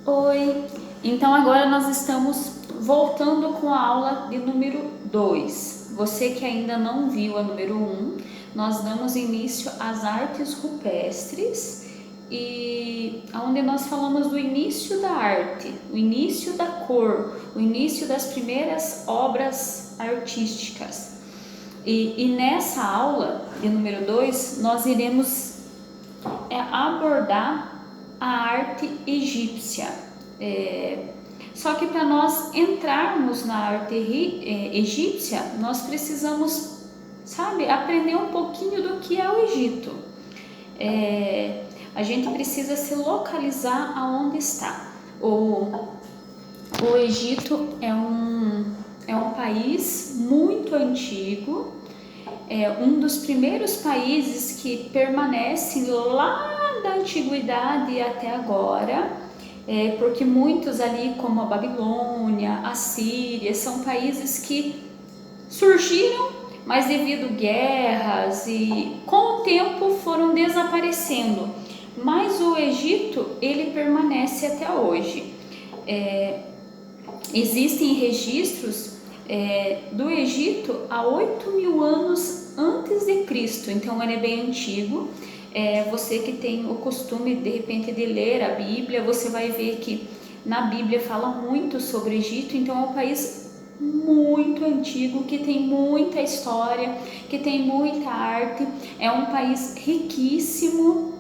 Oi! Então agora nós estamos voltando com a aula de número 2. Você que ainda não viu a número 1, nós damos início às artes rupestres e onde nós falamos do início da arte, o início da cor, o início das primeiras obras artísticas. E nessa aula de número 2 nós iremos abordar a arte egípcia. Só que para nós entrarmos na arte egípcia, nós precisamos, aprender um pouquinho do que é o Egito. A gente precisa se localizar aonde está. O Egito é um país muito antigo, é um dos primeiros países que permanecem lá da antiguidade até agora, porque muitos ali, como a Babilônia, a Síria, são países que surgiram, mas devido a guerras e com o tempo foram desaparecendo. Mas o Egito, ele permanece até hoje. Existem registros do Egito há 8.000 anos antes de Cristo, então ele é bem antigo. Você que tem o costume de repente de ler a Bíblia, você vai ver que na Bíblia fala muito sobre o Egito, então é um país muito antigo, que tem muita história, que tem muita arte, é um país riquíssimo.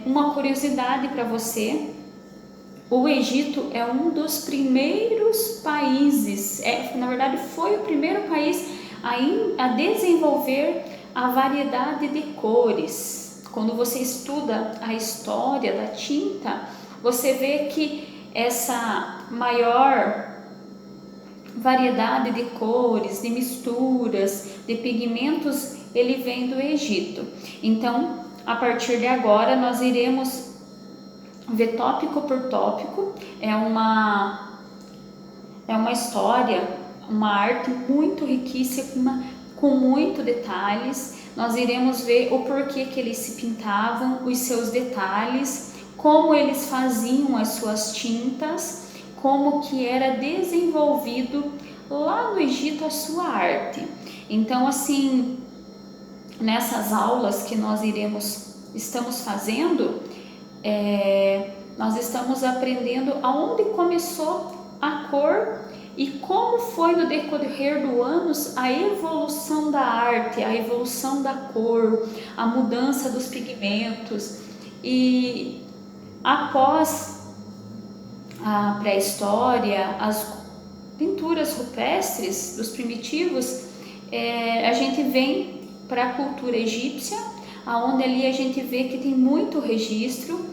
Uma curiosidade para você: o Egito é um dos primeiros países, na verdade foi o primeiro país a desenvolver a variedade de cores. Quando você estuda a história da tinta, você vê que essa maior variedade de cores, de misturas, de pigmentos, ele vem do Egito. Então, a partir de agora, nós iremos ver tópico por tópico. É uma história, uma arte muito riquíssima, com muitos detalhes. Nós iremos ver o porquê que eles se pintavam, os seus detalhes, como eles faziam as suas tintas, como que era desenvolvido lá no Egito a sua arte. Então, assim, nessas aulas que nós estamos fazendo, nós estamos aprendendo aonde começou a cor e como foi no decorrer dos anos a evolução da arte, a evolução da cor, a mudança dos pigmentos. E após a pré-história, as pinturas rupestres dos primitivos, a gente vem para a cultura egípcia, aonde ali a gente vê que tem muito registro.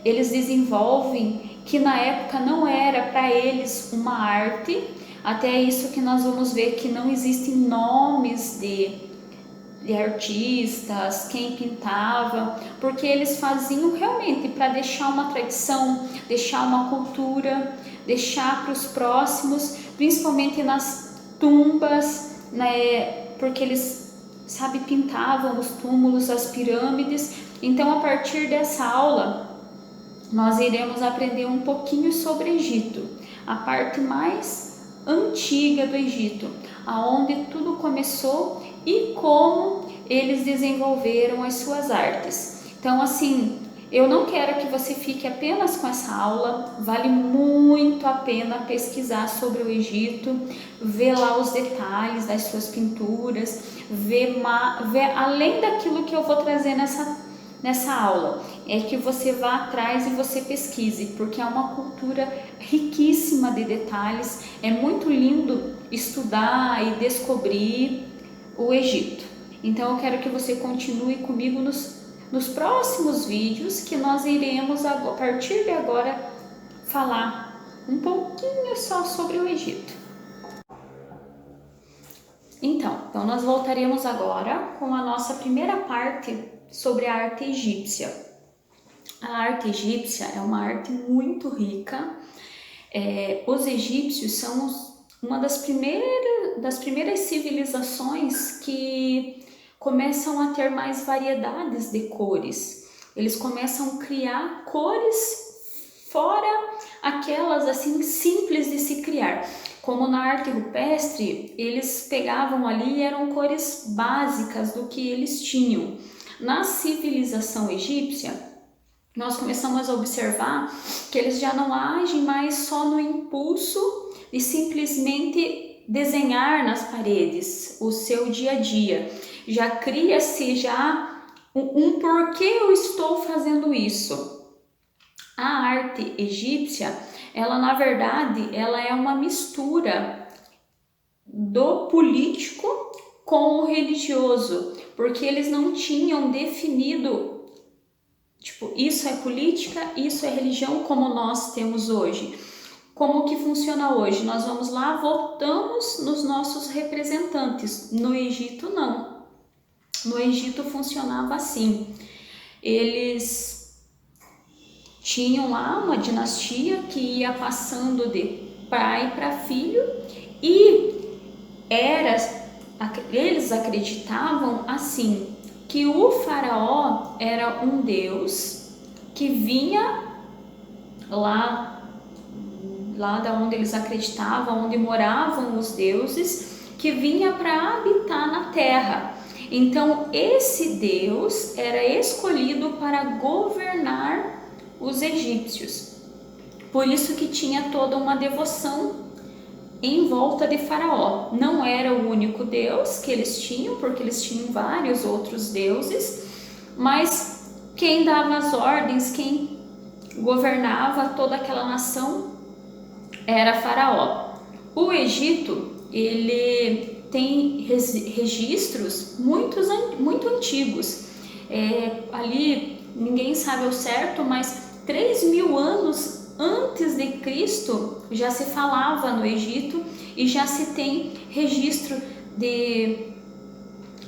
Eles desenvolvem que na época não era para eles uma arte, até isso que nós vamos ver que não existem nomes de artistas, quem pintava, porque eles faziam realmente para deixar uma tradição, deixar uma cultura, deixar para os próximos, principalmente nas tumbas, né? Porque eles, pintavam os túmulos, as pirâmides. Então, a partir dessa aula, nós iremos aprender um pouquinho sobre Egito, a parte mais antiga do Egito, aonde tudo começou e como eles desenvolveram as suas artes. Então, assim, eu não quero que você fique apenas com essa aula, vale muito a pena pesquisar sobre o Egito, ver lá os detalhes das suas pinturas, ver além daquilo que eu vou trazer nessa aula, é que você vá atrás e você pesquise, porque é uma cultura riquíssima de detalhes, é muito lindo estudar e descobrir o Egito. Então eu quero que você continue comigo nos próximos vídeos, que nós iremos a partir de agora falar um pouquinho só sobre o Egito. Então nós voltaremos agora com a nossa primeira parte sobre a arte egípcia. A arte egípcia é uma arte muito rica. Os egípcios são uma das primeiras civilizações que começam a ter mais variedades de cores. Eles começam a criar cores fora aquelas assim simples de se criar. Como na arte rupestre, eles pegavam ali, eram cores básicas do que eles tinham. Na civilização egípcia, nós começamos a observar que eles já não agem mais só no impulso de simplesmente desenhar nas paredes o seu dia a dia. Já cria-se já um porquê eu estou fazendo isso. A arte egípcia, ela na verdade, ela é uma mistura do político com o religioso, porque eles não tinham definido, tipo, isso é política, isso é religião, como nós temos hoje. Como que funciona hoje? Nós vamos lá, votamos nos nossos representantes. No Egito, não. No Egito funcionava assim. Eles tinham lá uma dinastia que ia passando de pai para filho e eles acreditavam assim, que o faraó era um deus que vinha lá da onde eles acreditavam, onde moravam os deuses, que vinha para habitar na terra. Então esse deus era escolhido para governar os egípcios. Por isso que tinha toda uma devoção em volta de Faraó. Não era o único deus que eles tinham, porque eles tinham vários outros deuses, mas quem dava as ordens, quem governava toda aquela nação era Faraó. O Egito, ele tem registros muito antigos. Ali ninguém sabe ao certo, mas 3.000 anos antes de Cristo já se falava no Egito e já se tem registro de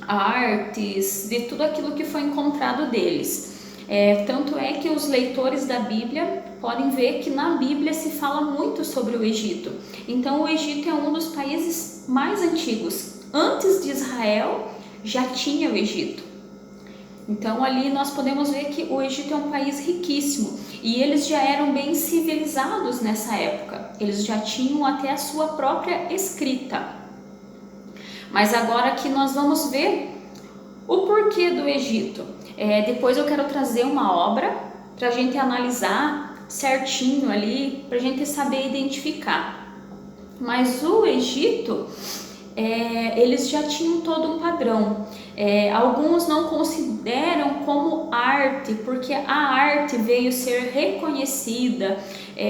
artes, de tudo aquilo que foi encontrado deles. Tanto é que os leitores da Bíblia podem ver que na Bíblia se fala muito sobre o Egito. Então o Egito é um dos países mais antigos. Antes de Israel já tinha o Egito. Então ali nós podemos ver que o Egito é um país riquíssimo e eles já eram bem civilizados nessa época. Eles já tinham até a sua própria escrita. Mas agora aqui nós vamos ver o porquê do Egito. Depois eu quero trazer uma obra para a gente analisar certinho ali, para a gente saber identificar. Mas o Egito, eles já tinham todo um padrão. Alguns não consideram como arte, porque a arte veio ser reconhecida,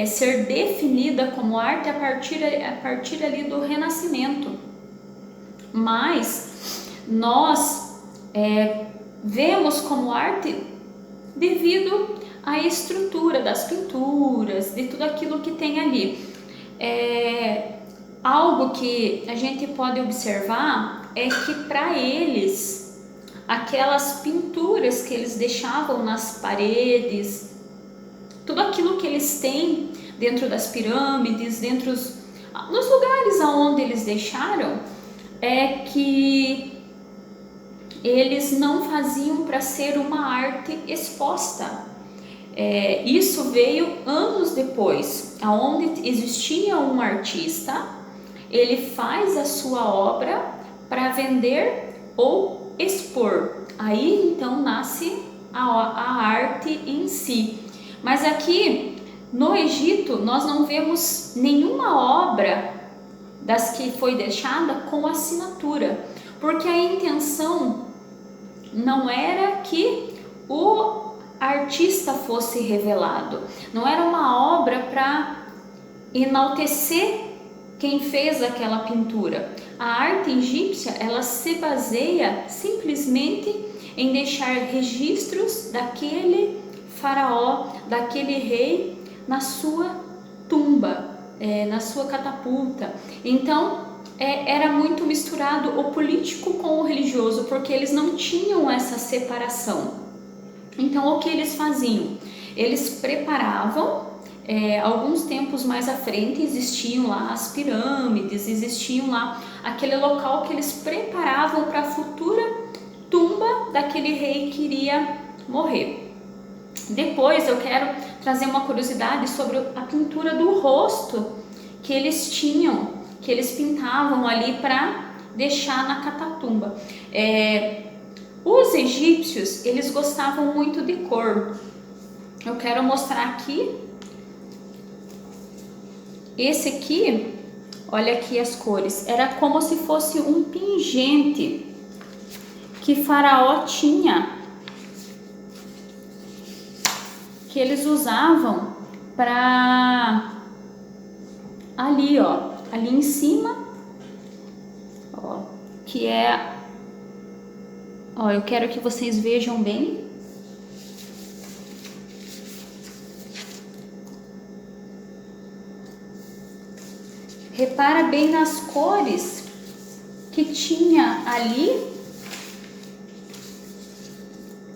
ser definida como arte a partir ali do Renascimento. Mas nós vemos como arte devido à estrutura das pinturas, de tudo aquilo que tem ali. Algo que a gente pode observar é que para eles, aquelas pinturas que eles deixavam nas paredes, tudo aquilo que eles têm dentro das pirâmides, nos lugares aonde eles deixaram, é que eles não faziam para ser uma arte exposta. Isso veio anos depois, aonde existia um artista, ele faz a sua obra para vender ou expor. Aí então nasce a arte em si. Mas aqui no Egito nós não vemos nenhuma obra das que foi deixada com assinatura, porque a intenção não era que o artista fosse revelado, não era uma obra para enaltecer quem fez aquela pintura. A arte egípcia, ela se baseia simplesmente em deixar registros daquele faraó, daquele rei na sua tumba, na sua catapulta. Então era muito misturado o político com o religioso, porque eles não tinham essa separação. Então o que eles faziam? Eles preparavam, alguns tempos mais à frente existiam lá as pirâmides, existiam lá aquele local que eles preparavam para a futura tumba daquele rei que iria morrer. Depois eu quero trazer uma curiosidade sobre a pintura do rosto que eles tinham, que eles pintavam ali para deixar na catatumba. Os egípcios, eles gostavam muito de cor. Eu quero mostrar aqui. Esse aqui, olha aqui as cores. Era como se fosse um pingente que Faraó tinha, que eles usavam para ali, ó, ali em cima, ó, que é, ó, eu quero que vocês vejam bem. Repara bem nas cores que tinha ali.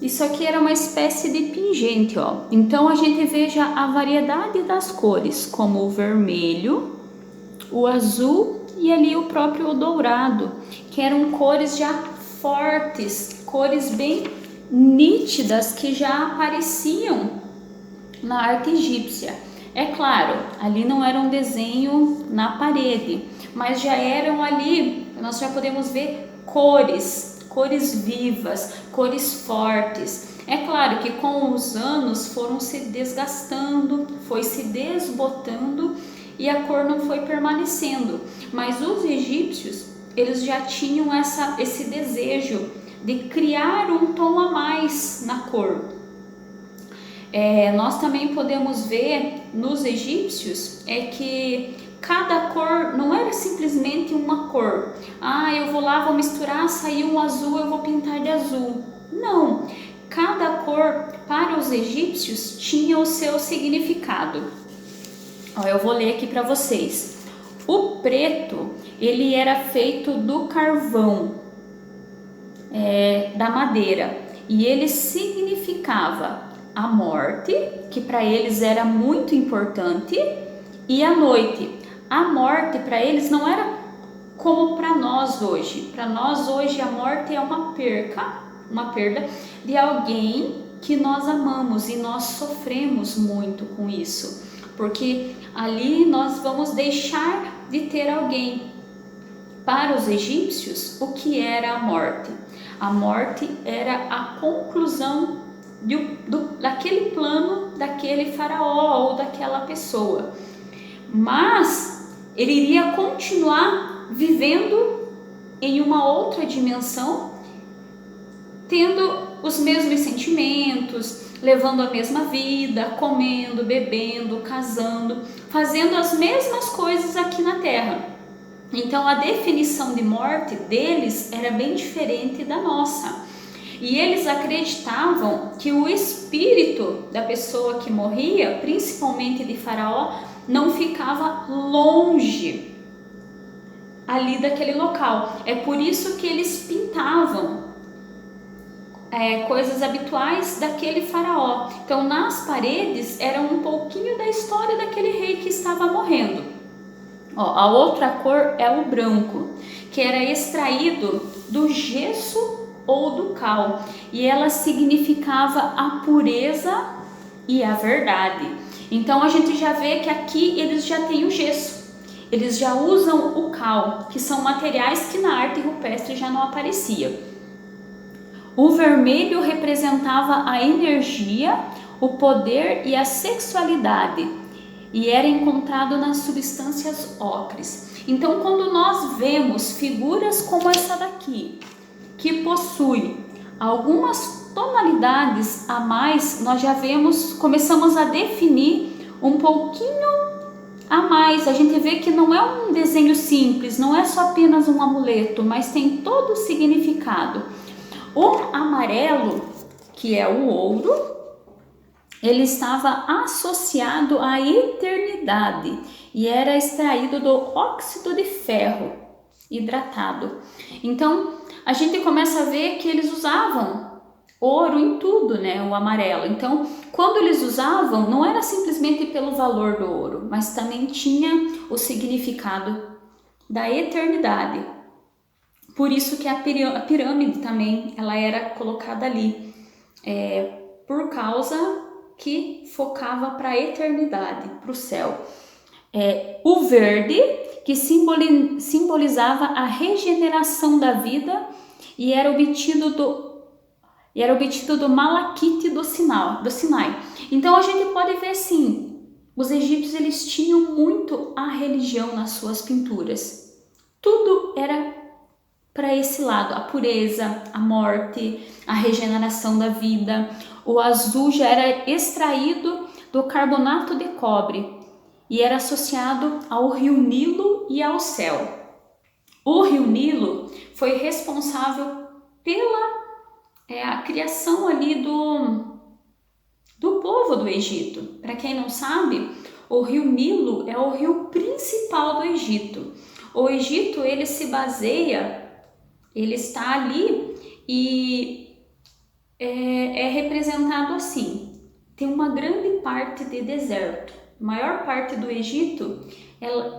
Isso aqui era uma espécie de pingente, ó. Então a gente veja a variedade das cores, como o vermelho, o azul e ali o próprio dourado, que eram cores já fortes, cores bem nítidas que já apareciam na arte egípcia. É claro, ali não era um desenho na parede, mas já eram ali, nós já podemos ver cores vivas, cores fortes. É claro que com os anos foram se desgastando, foi se desbotando e a cor não foi permanecendo. Mas os egípcios, eles já tinham esse desejo de criar um tom a mais na cor. Nós também podemos ver nos egípcios que cada cor não era simplesmente uma cor. Eu vou lá, vou misturar, saiu um azul, eu vou pintar de azul. Não, cada cor para os egípcios tinha o seu significado. Eu vou ler aqui para vocês. O preto, ele era feito do carvão, da madeira, e ele significava a morte, que para eles era muito importante, e a noite. A morte para eles não era como para nós hoje. Para nós hoje a morte é uma perda de alguém que nós amamos, e nós sofremos muito com isso, porque ali nós vamos deixar de ter alguém. Para os egípcios, o que era a morte? A morte era a conclusão daquele plano, daquele faraó ou daquela pessoa, mas ele iria continuar vivendo em uma outra dimensão, tendo os mesmos sentimentos, levando a mesma vida, comendo, bebendo, casando, fazendo as mesmas coisas aqui na Terra. Então a definição de morte deles era bem diferente da nossa. E eles acreditavam que o espírito da pessoa que morria, principalmente de Faraó, não ficava longe ali daquele local. É por isso que eles pintavam coisas habituais daquele faraó. Então nas paredes era um pouquinho da história daquele rei que estava morrendo. A outra cor é o branco, que era extraído do gesso ou do cal, e ela significava a pureza e a verdade. Então a gente já vê que aqui eles já têm o gesso, eles já usam o cal, que são materiais que na arte rupestre já não aparecia. O vermelho representava a energia, o poder e a sexualidade, e era encontrado nas substâncias ocres. Então quando nós vemos figuras como essa daqui, que possui algumas tonalidades a mais, nós já começamos a definir um pouquinho a mais. A gente vê que não é um desenho simples, não é só apenas um amuleto, mas tem todo o significado. O amarelo, que é o ouro, ele estava associado à eternidade e era extraído do óxido de ferro hidratado. Então a gente começa a ver que eles usavam ouro em tudo, né? O amarelo. Então, quando eles usavam, não era simplesmente pelo valor do ouro, mas também tinha o significado da eternidade. Por isso que a pirâmide também ela era colocada ali, por causa que focava para a eternidade, para o céu. O verde, que simbolizava a regeneração da vida e era obtido do malaquite do Sinai. Então a gente pode ver sim, os egípcios eles tinham muito a religião nas suas pinturas. Tudo era para esse lado, a pureza, a morte, a regeneração da vida. O azul já era extraído do carbonato de cobre e era associado ao rio Nilo e ao céu. O rio Nilo foi responsável pela a criação ali do povo do Egito. Para quem não sabe, o rio Nilo é o rio principal do Egito. O Egito ele se baseia, ele está ali e é representado assim. Tem uma grande parte de deserto. A maior parte do Egito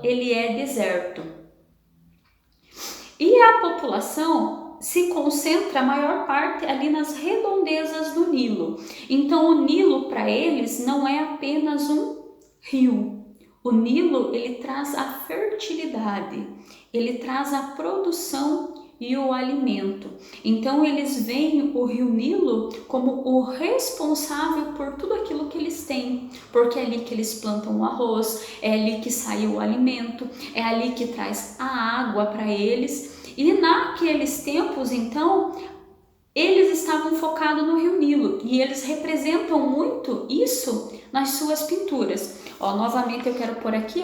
ele é deserto. E a população se concentra a maior parte ali nas redondezas do Nilo. Então o Nilo para eles não é apenas um rio. O Nilo ele traz a fertilidade, ele traz a produção e o alimento. Então eles veem o rio Nilo como o responsável por tudo aquilo que eles têm, porque é ali que eles plantam o arroz, é ali que sai o alimento, é ali que traz a água para eles. E naqueles tempos, então, eles estavam focados no rio Nilo e eles representam muito isso nas suas pinturas. Novamente eu quero pôr aqui,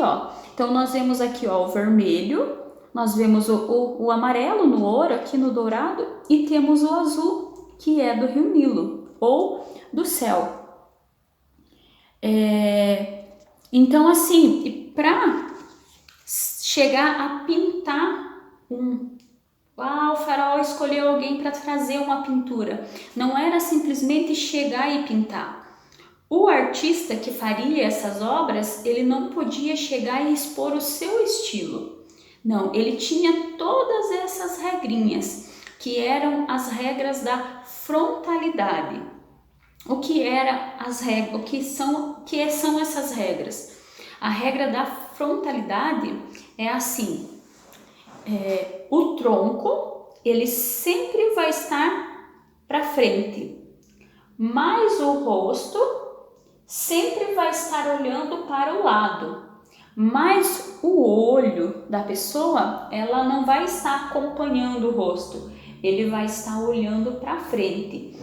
Então nós vemos aqui, o vermelho. Nós vemos o amarelo no ouro, aqui no dourado, e temos o azul, que é do rio Nilo, ou do céu. Então, assim, para chegar a pintar o faraó escolheu alguém para trazer uma pintura. Não era simplesmente chegar e pintar. O artista que faria essas obras, ele não podia chegar e expor o seu estilo. Não, ele tinha todas essas regrinhas, que eram as regras da frontalidade. O que eram as regras? O que são essas regras? A regra da frontalidade é assim: o tronco ele sempre vai estar para frente, mas o rosto sempre vai estar olhando para o lado. Mas o olho da pessoa, ela não vai estar acompanhando o rosto, ele vai estar olhando para frente.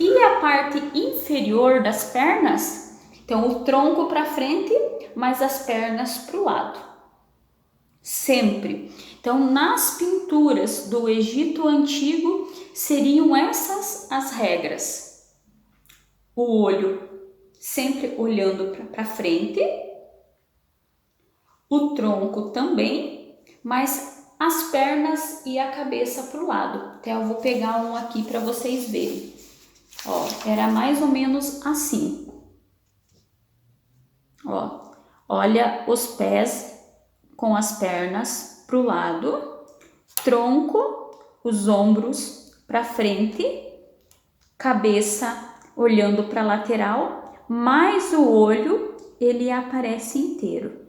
E a parte inferior das pernas, então o tronco para frente, mas as pernas para o lado. Sempre. Então nas pinturas do Egito Antigo, seriam essas as regras. O olho sempre olhando para frente, o tronco também, mas as pernas e a cabeça para o lado. Até eu vou pegar um aqui para vocês verem. Era mais ou menos assim. Olha os pés com as pernas para o lado, tronco, os ombros para frente, cabeça olhando para a lateral, mas o olho ele aparece inteiro.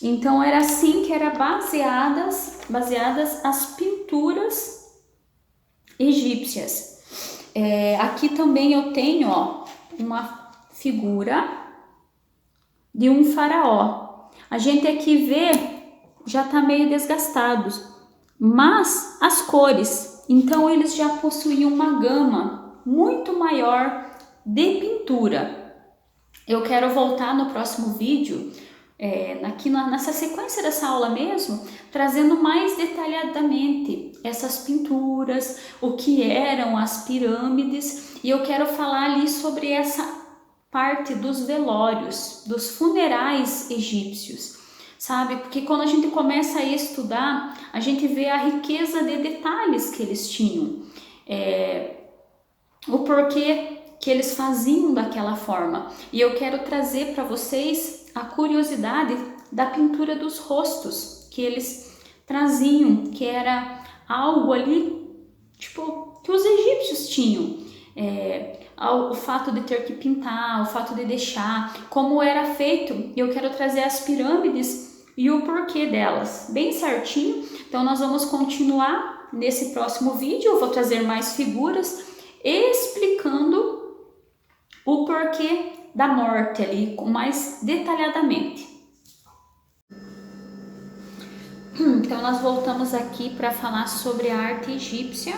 Então era assim que eram baseadas as pinturas egípcias. Aqui também eu tenho uma figura de um faraó. A gente aqui vê, já está meio desgastados, mas as cores, então eles já possuíam uma gama muito maior de pintura. Eu quero voltar no próximo vídeo, aqui nessa sequência dessa aula mesmo, trazendo mais detalhadamente essas pinturas, o que eram as pirâmides, e eu quero falar ali sobre essa parte dos velórios, dos funerais egípcios, sabe? Porque quando a gente começa a estudar, a gente vê a riqueza de detalhes que eles tinham, o porquê que eles faziam daquela forma. E eu quero trazer para vocês a curiosidade da pintura dos rostos que eles traziam, que era algo ali, tipo, que os egípcios tinham. o fato de ter que pintar, o fato de deixar, como era feito. Eu quero trazer as pirâmides e o porquê delas, bem certinho. Então nós vamos continuar nesse próximo vídeo, eu vou trazer mais figuras explicando o porquê da morte ali, mais detalhadamente. Então nós voltamos aqui para falar sobre a arte egípcia.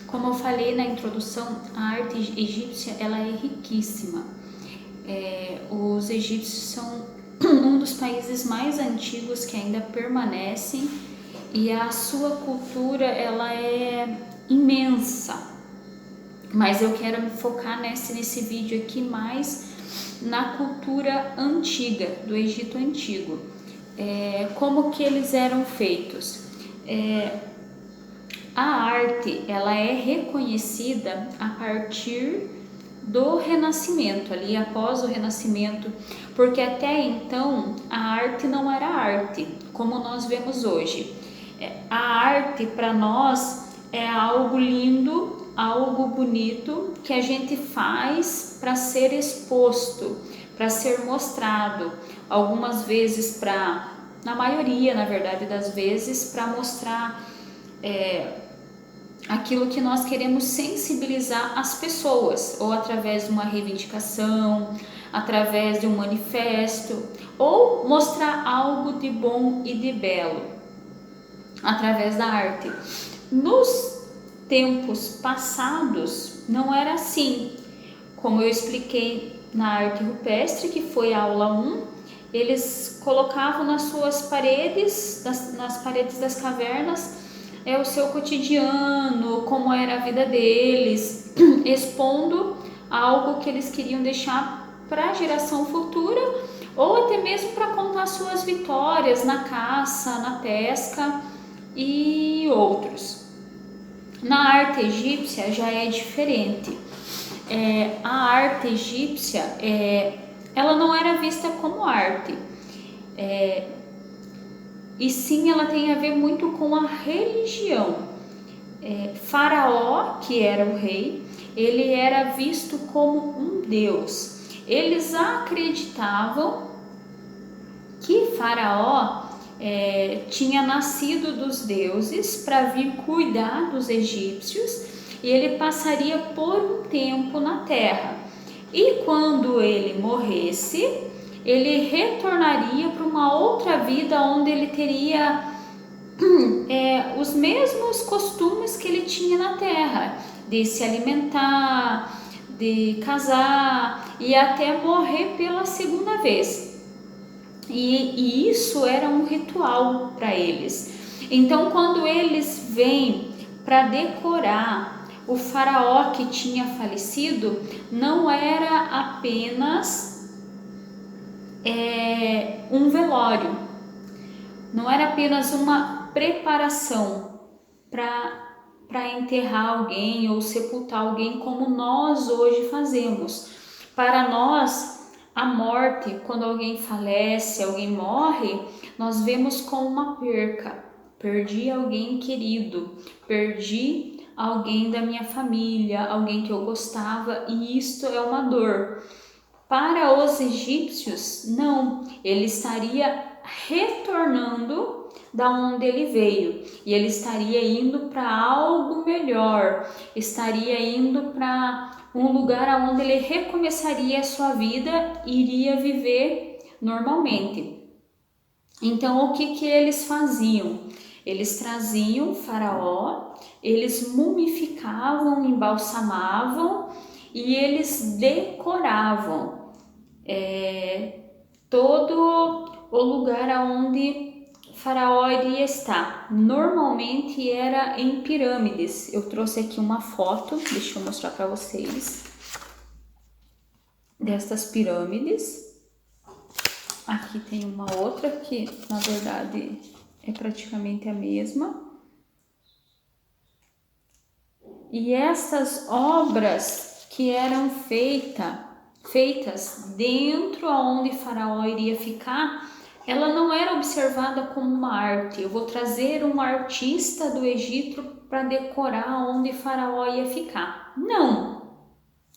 Como eu falei na introdução, a arte egípcia ela é riquíssima. Os egípcios são um dos países mais antigos que ainda permanecem e a sua cultura ela é imensa. Mas eu quero me focar nesse vídeo aqui mais na cultura antiga, do Egito Antigo. Como que eles eram feitos? A arte ela é reconhecida a partir do Renascimento, ali após o Renascimento, porque até então a arte não era arte, como nós vemos hoje. A arte para nós é algo lindo, algo bonito que a gente faz para ser exposto, para ser mostrado, algumas vezes na maioria, na verdade das vezes, para mostrar aquilo que nós queremos sensibilizar as pessoas, ou através de uma reivindicação, através de um manifesto, ou mostrar algo de bom e de belo através da arte. Nos tempos passados não era assim. Como eu expliquei na arte rupestre, que foi a aula 1, eles colocavam nas suas paredes, nas paredes das cavernas, o seu cotidiano, como era a vida deles, expondo algo que eles queriam deixar para a geração futura, ou até mesmo para contar suas vitórias na caça, na pesca e outros. Na arte egípcia já é diferente. A arte egípcia ela não era vista como arte, e sim ela tem a ver muito com a religião. Faraó, que era o rei, ele era visto como um deus. Eles acreditavam que Faraó tinha nascido dos deuses para vir cuidar dos egípcios, e ele passaria por um tempo na terra, e quando ele morresse, ele retornaria para uma outra vida onde ele teria os mesmos costumes que ele tinha na terra, de se alimentar, de casar e até morrer pela segunda vez. E isso era um ritual para eles. Então, quando eles vêm para decorar o faraó que tinha falecido, não era apenas um velório, não era apenas uma preparação para enterrar alguém ou sepultar alguém como nós hoje fazemos. Para nós, a morte, quando alguém falece, alguém morre, nós vemos como uma perca. Perdi alguém querido, perdi alguém da minha família, alguém que eu gostava, e isto é uma dor. Para os egípcios, não, ele estaria retornando da onde ele veio, e ele estaria indo para algo melhor, estaria indo para um lugar onde ele recomeçaria a sua vida e iria viver normalmente. Então, o que eles faziam? Eles traziam o faraó, eles mumificavam, embalsamavam e eles decoravam todo o lugar onde o faraó iria estar. Normalmente era em pirâmides. Eu trouxe aqui uma foto, deixa eu mostrar para vocês, destas pirâmides. Aqui tem uma outra que na verdade é praticamente a mesma. E essas obras que eram feitas dentro aonde Faraó iria ficar, ela não era observada como uma arte. Eu vou trazer um artista do Egito para decorar onde Faraó ia ficar. Não,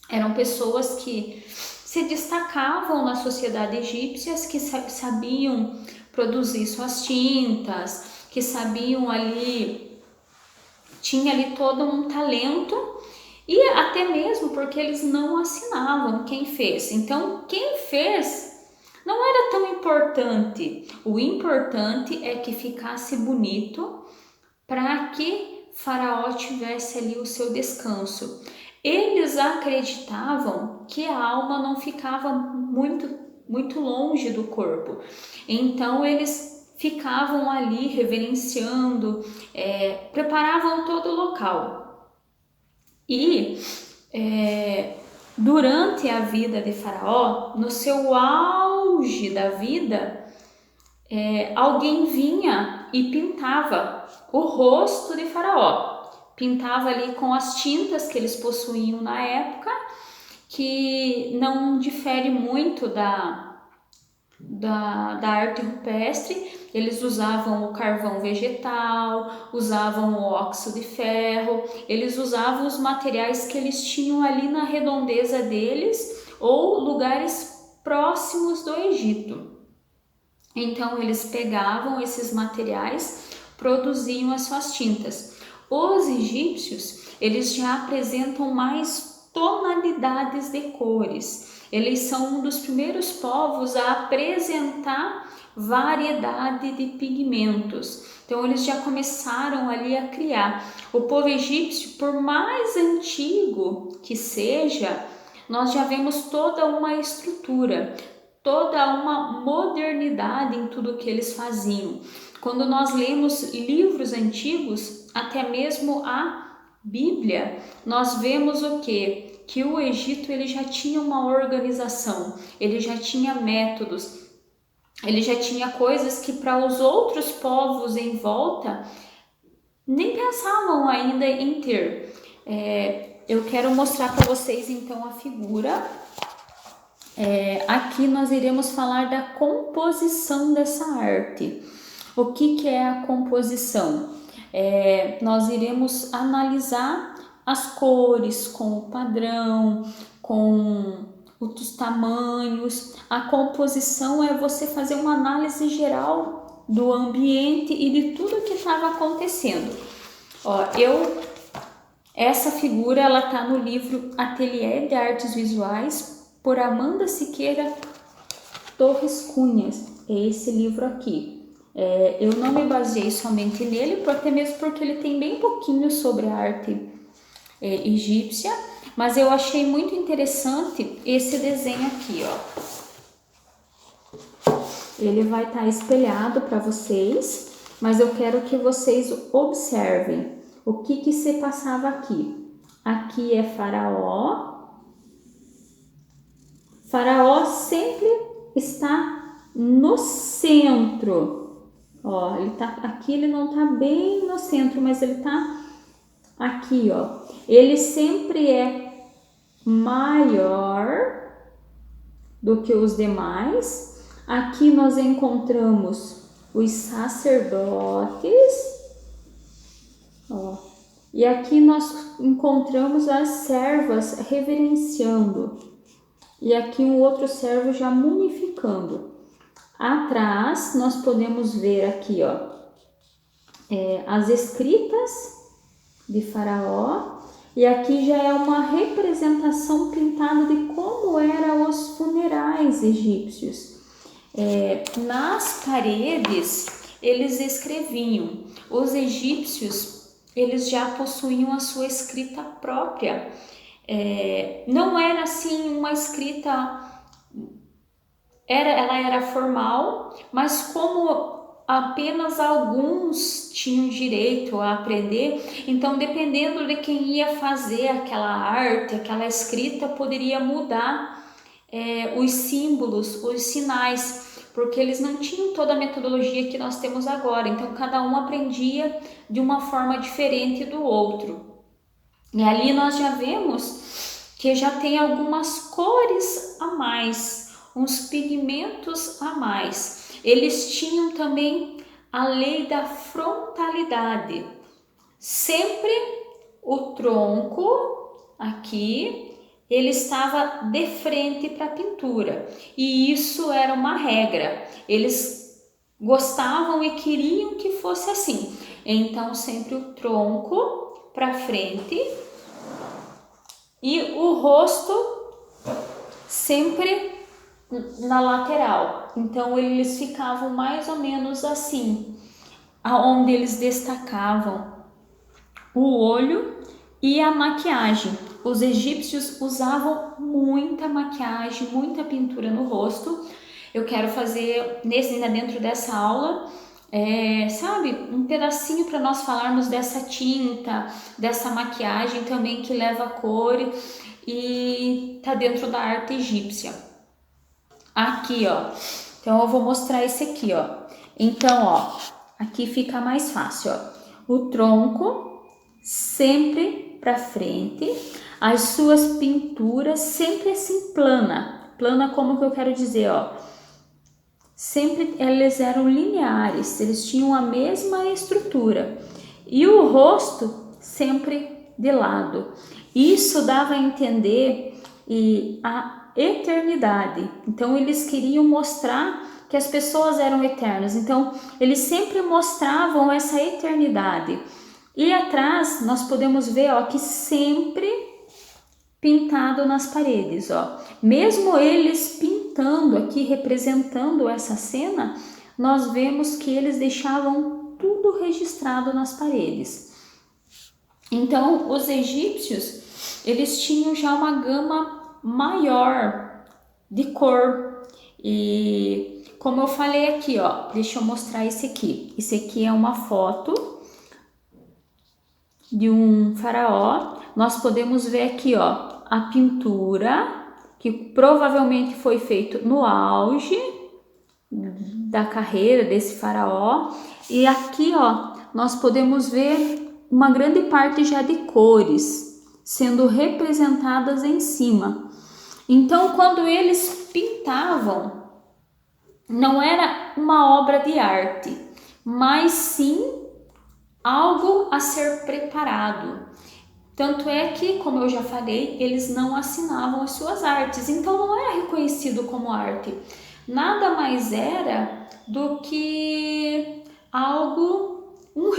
eram pessoas que se destacavam na sociedade egípcia, que sabiam produzir suas tintas, que sabiam ali, tinha ali todo um talento, e até mesmo porque eles não assinavam quem fez. Então, quem fez não era tão importante. O importante é que ficasse bonito para que Faraó tivesse ali o seu descanso. Eles acreditavam que a alma não ficava muito longe do corpo. Então eles ficavam ali reverenciando, preparavam todo o local. E durante a vida de Faraó, no seu auge da vida, alguém vinha e pintava o rosto de Faraó. Pintava ali com as tintas que eles possuíam na época, que não difere muito da arte rupestre. Eles usavam o carvão vegetal, usavam o óxido de ferro, eles usavam os materiais que eles tinham ali na redondeza deles ou lugares próximos do Egito. Então eles pegavam esses materiais, produziam as suas tintas. Os egípcios, eles já apresentam mais tonalidades de cores. Eles são um dos primeiros povos a apresentar variedade de pigmentos. Então eles já começaram ali a criar. O povo egípcio, por mais antigo que seja, nós já vemos toda uma estrutura, toda uma modernidade em tudo que eles faziam. Quando nós lemos livros antigos, até mesmo a Bíblia, nós vemos o quê? Que o Egito ele já tinha uma organização, ele já tinha métodos, ele já tinha coisas que para os outros povos em volta nem pensavam ainda em ter. Eu quero mostrar para vocês então a figura. Aqui nós iremos falar da composição dessa arte. O que é a composição? Nós iremos analisar as cores com o padrão, com os tamanhos. A composição é você fazer uma análise geral do ambiente e de tudo que estava acontecendo. Essa figura ela está no livro Ateliê de Artes Visuais por Amanda Siqueira Torres Cunhas. É esse livro aqui. Eu não me baseei somente nele, até mesmo porque ele tem bem pouquinho sobre a arte egípcia, mas eu achei muito interessante esse desenho aqui, Ele vai estar espelhado para vocês, mas eu quero que vocês observem o que se passava aqui. Aqui é Faraó. Faraó sempre está no centro. Aqui ele não está bem no centro, mas ele está aqui, Ele sempre é maior do que os demais. Aqui nós encontramos os sacerdotes, e aqui nós encontramos as servas reverenciando. E aqui um outro servo já mumificando. Atrás nós podemos ver aqui, as escritas de Faraó. E aqui já é uma representação pintada de como eram os funerais egípcios. Nas paredes eles escreviam. Os egípcios eles já possuíam a sua escrita própria. Não era assim uma escrita, ela era formal, mas como apenas alguns tinham direito a aprender, então dependendo de quem ia fazer aquela arte, aquela escrita, poderia mudar os símbolos, os sinais, porque eles não tinham toda a metodologia que nós temos agora, então cada um aprendia de uma forma diferente do outro. E ali nós já vemos que já tem algumas cores a mais, uns pigmentos a mais. eles tinham também a lei da frontalidade. Sempre o tronco aqui, ele estava de frente para a pintura, e isso era uma regra. Eles gostavam e queriam que fosse assim. Então sempre o tronco para frente e o rosto sempre na lateral. Então eles ficavam mais ou menos assim, aonde eles destacavam o olho e a maquiagem. Os egípcios usavam muita maquiagem, muita pintura no rosto. Eu quero fazer dentro dessa aula, sabe, um pedacinho para nós falarmos dessa tinta, dessa maquiagem também que leva cor e tá dentro da arte egípcia. Aqui, ó. Então eu vou mostrar esse aqui, ó. Então, ó, aqui fica mais fácil, ó. O tronco sempre para frente, as suas pinturas sempre assim plana como que eu quero dizer, ó. Sempre eles eram lineares, eles tinham a mesma estrutura e o rosto sempre de lado. Isso dava a entender a eternidade. Então eles queriam mostrar que as pessoas eram eternas. Então eles sempre mostravam essa eternidade. E atrás nós podemos ver, ó, que sempre pintado nas paredes, ó. Mesmo eles pintando aqui, representando essa cena, nós vemos que eles deixavam tudo registrado nas paredes. Então, os egípcios, eles tinham já uma gama maior de cor. E como eu falei aqui, ó, deixa eu mostrar esse aqui. Esse aqui é uma foto de um faraó. Nós podemos ver aqui, ó, a pintura que provavelmente foi feito no auge da carreira desse faraó. E aqui, ó, nós podemos ver uma grande parte já de cores sendo representadas em cima. Então, quando eles pintavam, não era uma obra de arte, mas sim algo a ser preparado. Tanto é que, como eu já falei, eles não assinavam as suas artes, então não era reconhecido como arte. Nada mais era do que um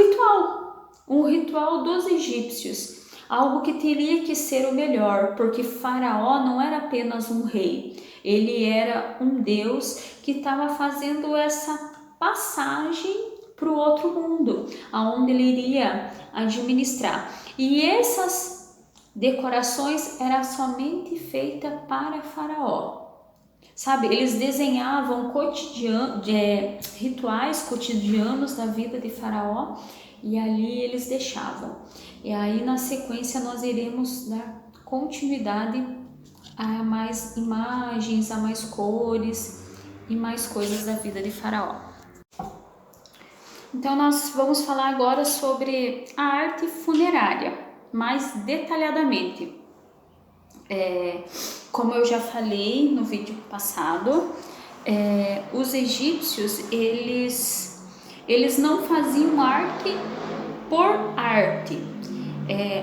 ritual dos egípcios, algo que teria que ser o melhor, porque Faraó não era apenas um rei, ele era um deus que estava fazendo essa passagem para o outro mundo, aonde ele iria administrar. E essas decorações eram somente feitas para Faraó. Sabe, eles desenhavam rituais cotidianos da vida de Faraó e ali eles deixavam. E aí na sequência nós iremos dar continuidade a mais imagens, a mais cores e mais coisas da vida de Faraó. Então nós vamos falar agora sobre a arte funerária, mais detalhadamente. Como eu já falei no vídeo passado, os egípcios, eles não faziam arte por arte.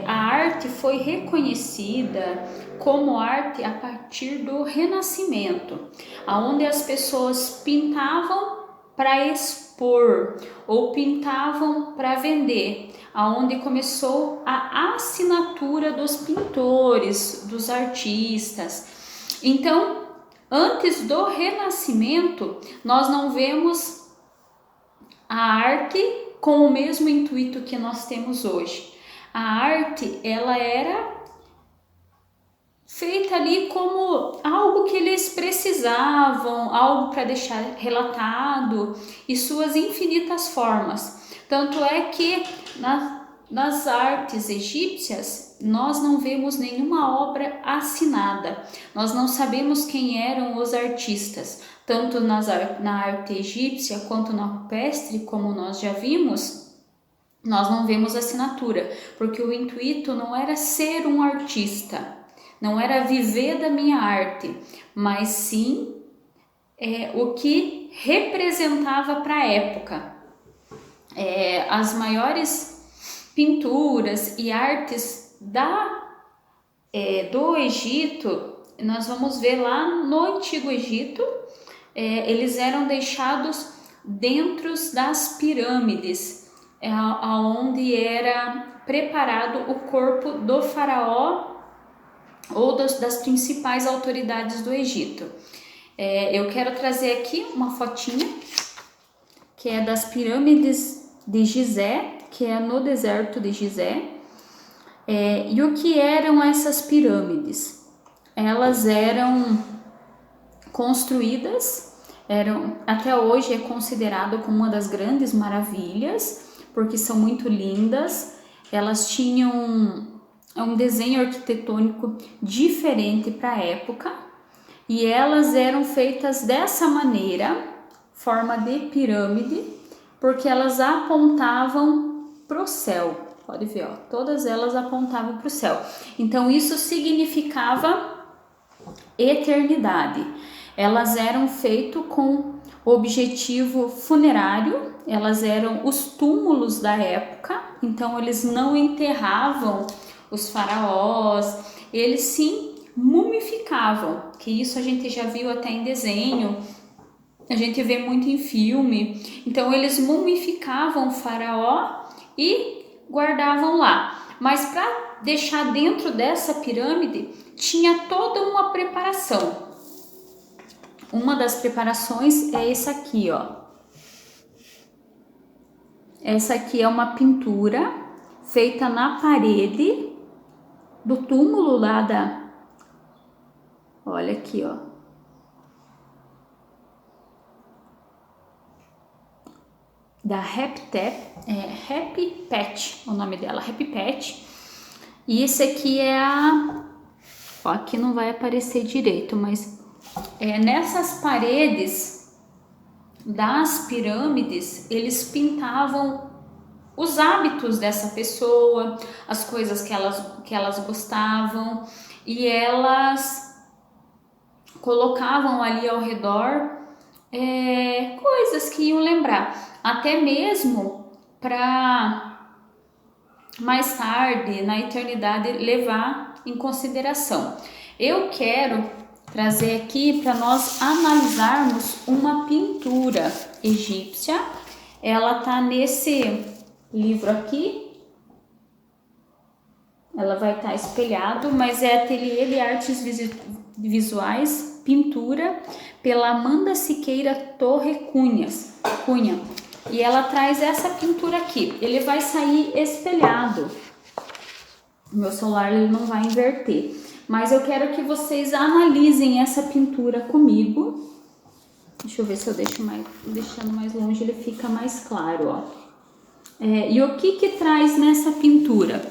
A arte foi reconhecida como arte a partir do Renascimento, onde as pessoas pintavam para expor ou pintavam para vender, aonde começou a assinatura dos pintores, dos artistas. Então, antes do Renascimento, nós não vemos a arte com o mesmo intuito que nós temos hoje. A arte, ela era feita ali como algo que eles precisavam, algo para deixar relatado e suas infinitas formas. Tanto é que nas artes egípcias nós não vemos nenhuma obra assinada, nós não sabemos quem eram os artistas, tanto na arte egípcia quanto na rupestre, como nós já vimos. Nós não vemos assinatura, porque o intuito não era ser um artista, não era viver da minha arte, mas sim o que representava para a época. As maiores pinturas e artes do Egito, nós vamos ver lá no Antigo Egito, eles eram deixados dentro das pirâmides, onde era preparado o corpo do faraó ou das principais autoridades do Egito. Eu quero trazer aqui uma fotinha que é das pirâmides de Gizé, que é no deserto de Gizé. E o que eram essas pirâmides? Elas eram construídas, até hoje é considerado como uma das grandes maravilhas, porque são muito lindas. Elas tinham um desenho arquitetônico diferente para a época, e elas eram feitas dessa maneira, forma de pirâmide, porque elas apontavam para o céu. Pode ver, ó, todas elas apontavam para o céu. Então isso significava eternidade. Elas eram feitas com objetivo funerário, elas eram os túmulos da época, então eles não enterravam os faraós, eles sim mumificavam, que isso a gente já viu até em desenho, a gente vê muito em filme. Então eles mumificavam o faraó e guardavam lá. Mas para deixar dentro dessa pirâmide tinha toda uma preparação. Uma das preparações é essa aqui, ó. Essa aqui é uma pintura feita na parede do túmulo lá olha aqui, ó. Da Hepipet, o nome dela, Hepipet. E esse aqui é ó, aqui não vai aparecer direito, mas nessas paredes das pirâmides, eles pintavam os hábitos dessa pessoa, as coisas que elas gostavam, e elas colocavam ali ao redor coisas que iam lembrar, até mesmo para mais tarde, na eternidade, levar em consideração. Eu quero trazer aqui para nós analisarmos uma pintura egípcia. Ela tá nesse livro aqui, ela vai estar espelhado, mas é Ateliê de Artes Visuais, pintura, pela Amanda Siqueira Torre Cunha. E ela traz essa pintura aqui. Ele vai sair espelhado. O meu celular ele não vai inverter. Mas eu quero que vocês analisem essa pintura comigo. Deixa eu ver se eu deixando mais longe, ele fica mais claro, ó. E o que traz nessa pintura?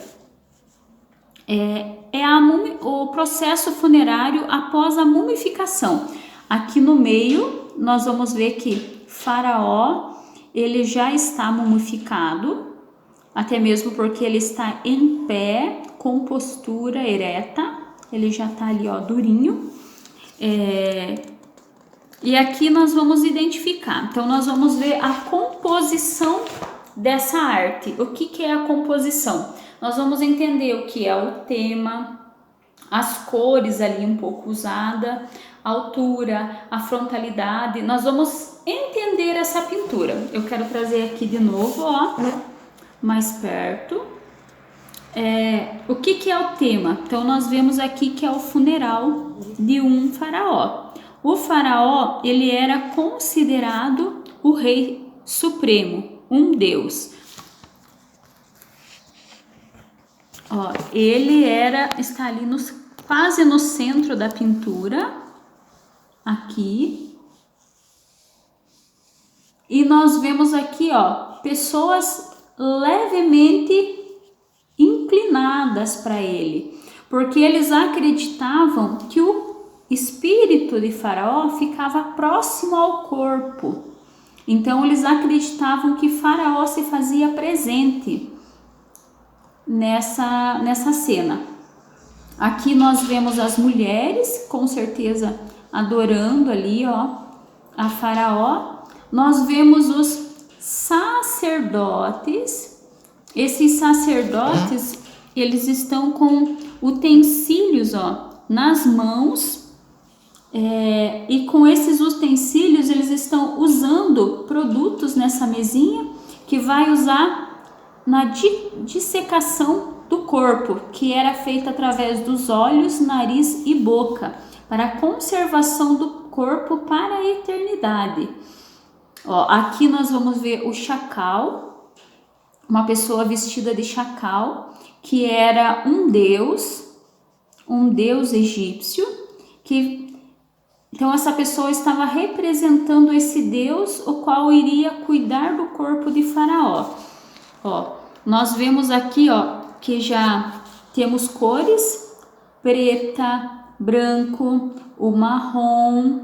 O processo funerário após a mumificação. Aqui no meio, nós vamos ver que Faraó, ele já está mumificado, até mesmo porque ele está em pé, com postura ereta, ele já está ali, ó, durinho. E aqui nós vamos identificar, então nós vamos ver a composição dessa arte. O que é a composição? Nós vamos entender o que é o tema, as cores ali um pouco usada, a altura, a frontalidade. Nós vamos entender essa pintura. Eu quero trazer aqui de novo, ó, mais perto. O que é o tema? Então nós vemos aqui que é o funeral de um faraó. O faraó, ele era considerado o rei supremo, um deus. Ó, ele está ali quase no centro da pintura, aqui. E nós vemos aqui, ó, pessoas levemente inclinadas para ele, porque eles acreditavam que o espírito de Faraó ficava próximo ao corpo. Então eles acreditavam que Faraó se fazia presente nessa cena. Aqui nós vemos as mulheres, com certeza adorando ali, ó, a Faraó, nós vemos os sacerdotes. Esses sacerdotes, eles estão com utensílios, nas mãos, e com esses utensílios eles estão usando produtos nessa mesinha que vai usar na dissecação do corpo, que era feita através dos olhos, nariz e boca, para a conservação do corpo para a eternidade. Aqui nós vamos ver o chacal, uma pessoa vestida de chacal, que era um deus egípcio, então essa pessoa estava representando esse deus, o qual iria cuidar do corpo de Faraó. Nós vemos aqui, que já temos cores: preta, branco, o marrom,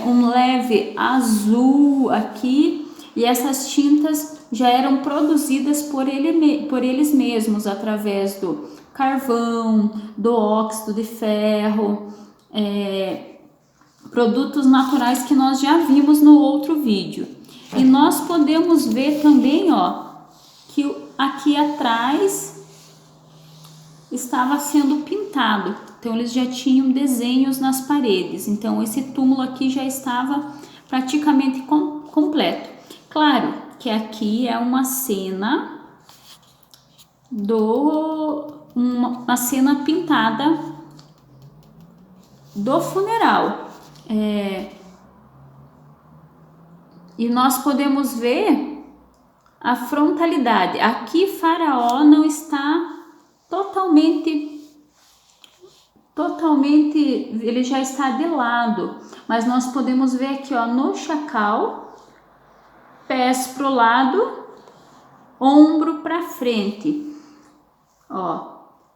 um leve azul aqui, e essas tintas já eram produzidas por eles mesmos através do carvão, do óxido de ferro, produtos naturais que nós já vimos no outro vídeo. E nós podemos ver também, que aqui atrás estava sendo pintado. Então eles já tinham desenhos nas paredes. Então esse túmulo aqui já estava praticamente completo. Claro que aqui é uma cena uma cena pintada do funeral. E nós podemos ver a frontalidade. Aqui Faraó não está totalmente, ele já está de lado, mas nós podemos ver aqui, no chacal, pés para o lado, ombro para frente.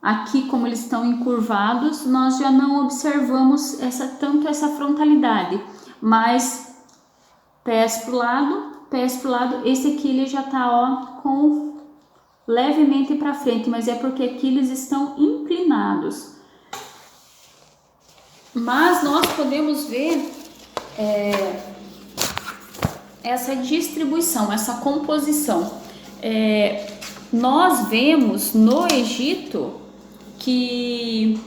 Aqui, como eles estão encurvados, nós já não observamos tanto essa frontalidade, mas pés para o lado, esse aqui ele já está com levemente para frente, mas é porque aqui eles estão inclinados. Mas nós podemos ver essa distribuição, essa composição. Nós vemos no Egito que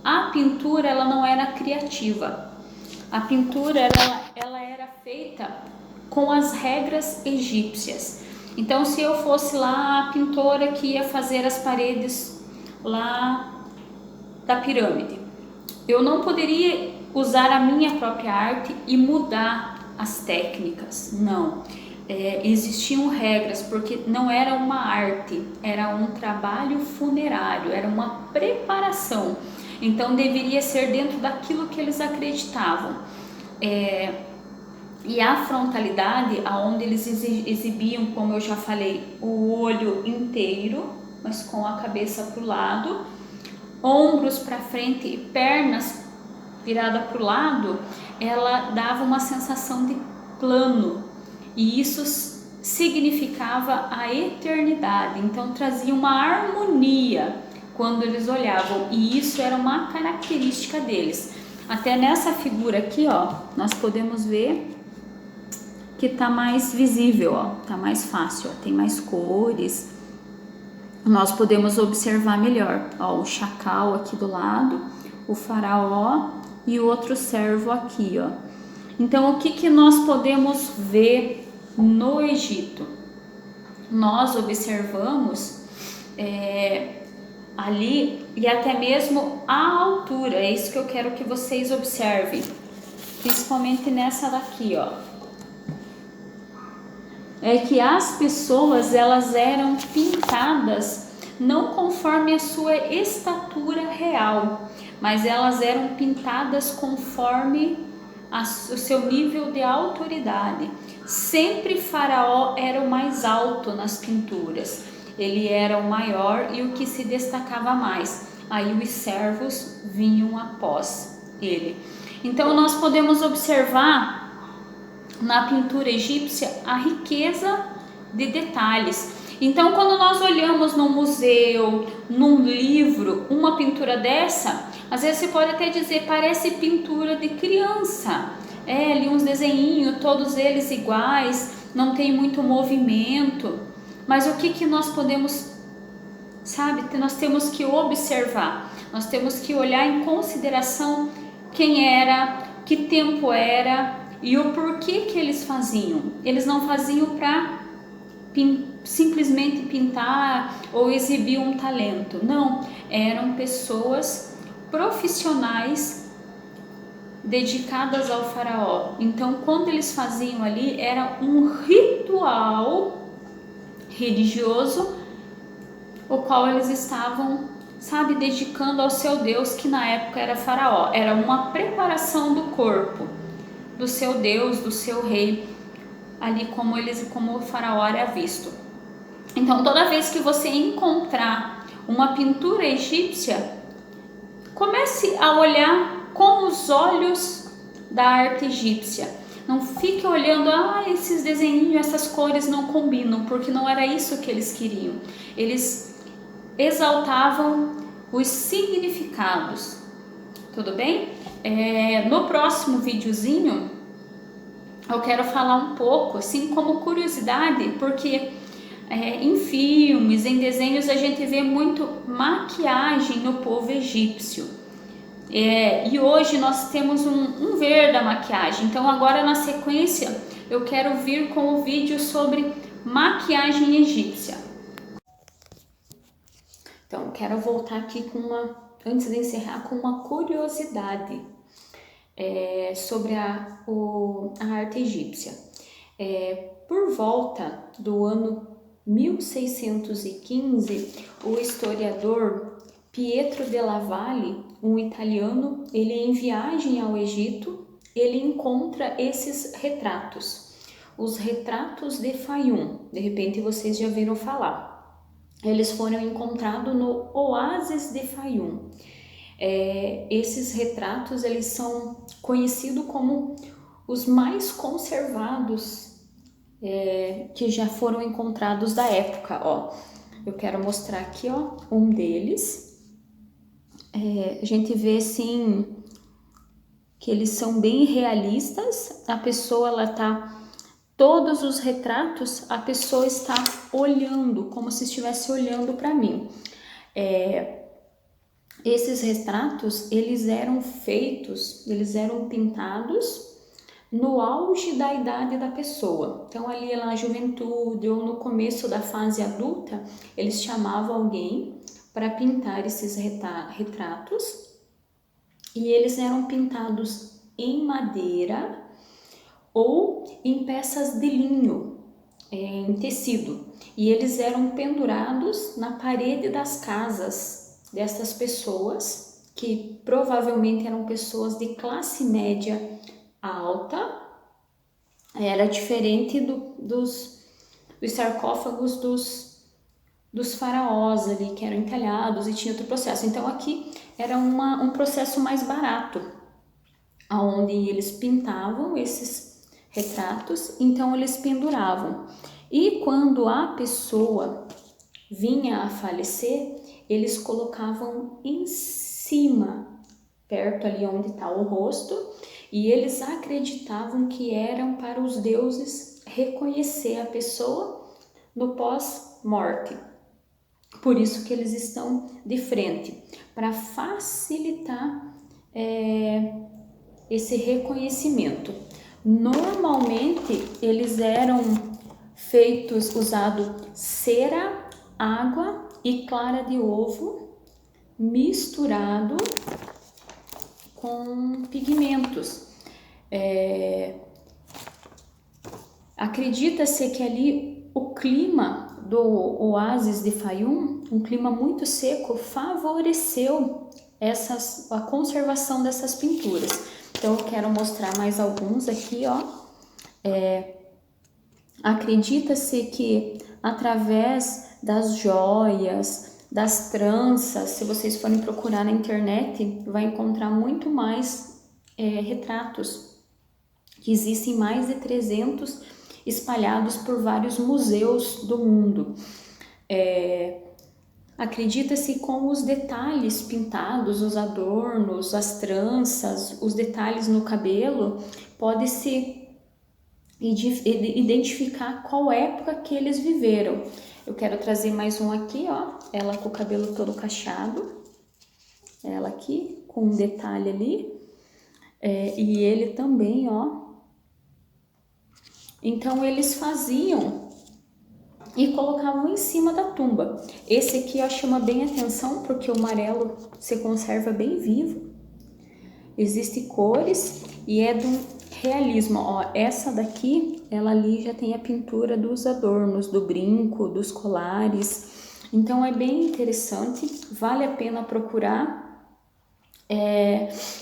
a pintura ela não era criativa. A pintura ela era feita com as regras egípcias. Então, se eu fosse lá a pintora que ia fazer as paredes lá da pirâmide, eu não poderia usar a minha própria arte e mudar as técnicas, não. Existiam regras, porque não era uma arte, era um trabalho funerário, era uma preparação. Então deveria ser dentro daquilo que eles acreditavam. E a frontalidade, aonde eles exibiam, como eu já falei, o olho inteiro, mas com a cabeça para o lado, ombros para frente e pernas virada para o lado, ela dava uma sensação de plano, e isso significava a eternidade. Então trazia uma harmonia quando eles olhavam, e isso era uma característica deles. Até nessa figura aqui, nós podemos ver que tá mais visível, tá mais fácil, tem mais cores. Nós podemos observar melhor, o chacal aqui do lado, o faraó e o outro servo aqui, Então, o que nós podemos ver no Egito? Nós observamos ali, e até mesmo a altura, é isso que eu quero que vocês observem, principalmente nessa daqui, é que as pessoas, elas eram pintadas não conforme a sua estatura real, mas elas eram pintadas conforme o seu nível de autoridade. Sempre Faraó era o mais alto nas pinturas, ele era o maior e o que se destacava mais. Aí os servos vinham após ele. Então nós podemos observar na pintura egípcia a riqueza de detalhes. Então, quando nós olhamos num museu, num livro, uma pintura dessa, às vezes você pode até dizer, parece pintura de criança. ali uns desenhinhos, todos eles iguais, não tem muito movimento. Mas o que nós podemos, sabe, nós temos que observar, nós temos que olhar em consideração quem era, que tempo era e o porquê que eles faziam. Eles não faziam para simplesmente pintar ou exibir um talento, não, eram pessoas profissionais dedicadas ao faraó. Então, quando eles faziam ali, era um ritual religioso, o qual eles estavam, sabe, dedicando ao seu Deus, que na época era faraó. Era uma preparação do corpo do seu Deus, do seu rei, ali como o faraó era visto. Então, toda vez que você encontrar uma pintura egípcia, comece a olhar com os olhos da arte egípcia. Não fique olhando, esses desenhos, essas cores não combinam, porque não era isso que eles queriam. Eles exaltavam os significados. Tudo bem? No próximo videozinho, eu quero falar um pouco, assim como curiosidade, porque em filmes, em desenhos, a gente vê muito maquiagem no povo egípcio. E hoje nós temos um ver da maquiagem. Então agora na sequência eu quero vir com o vídeo sobre maquiagem egípcia. Então quero voltar aqui antes de encerrar, com uma curiosidade sobre a arte egípcia. Por volta do ano 1615, o historiador Pietro della Valle, um italiano, ele em viagem ao Egito, ele encontra esses retratos, os retratos de Fayum. De repente vocês já viram falar. Eles foram encontrados no Oásis de Fayum. Esses retratos, eles são conhecidos como os mais conservados que já foram encontrados da época. Eu quero mostrar aqui, um deles. A gente vê assim que eles são bem realistas. A pessoa, todos os retratos, a pessoa está olhando, como se estivesse olhando para mim. Esses retratos, eles eram pintados no auge da idade da pessoa. Então ali na juventude ou no começo da fase adulta, eles chamavam alguém para pintar esses retratos, e eles eram pintados em madeira ou em peças de linho, em tecido, e eles eram pendurados na parede das casas dessas pessoas, que provavelmente eram pessoas de classe média alta. Era diferente dos sarcófagos dos faraós ali, que eram entalhados e tinha outro processo. Então aqui era um processo mais barato, onde eles pintavam esses retratos, então eles penduravam. E quando a pessoa vinha a falecer, eles colocavam em cima, perto ali onde está o rosto, e eles acreditavam que eram para os deuses reconhecer a pessoa no pós-morte. Por isso que eles estão de frente, para facilitar esse reconhecimento. Normalmente eles eram usado cera, água e clara de ovo misturado com pigmentos. Acredita-se que ali o clima do Oásis de Fayum, um clima muito seco, favoreceu a conservação dessas pinturas. Então eu quero mostrar mais alguns aqui, Acredita-se que através das joias, das tranças, se vocês forem procurar na internet, vai encontrar muito mais retratos, que existem mais de 300 espalhados por vários museus do mundo. Acredita-se com os detalhes pintados, os adornos, as tranças, os detalhes no cabelo, pode-se identificar qual época que eles viveram. Eu quero trazer mais um aqui, ó, ela com o cabelo todo cacheado, ela aqui com um detalhe ali, e ele também, ó. Então eles faziam e colocavam em cima da tumba. Esse aqui ó, chama bem atenção porque o amarelo se conserva bem vivo. Existem cores e é do realismo. Ó, essa daqui, ela ali já tem a pintura dos adornos, do brinco, dos colares. Então é bem interessante, vale a pena procurar.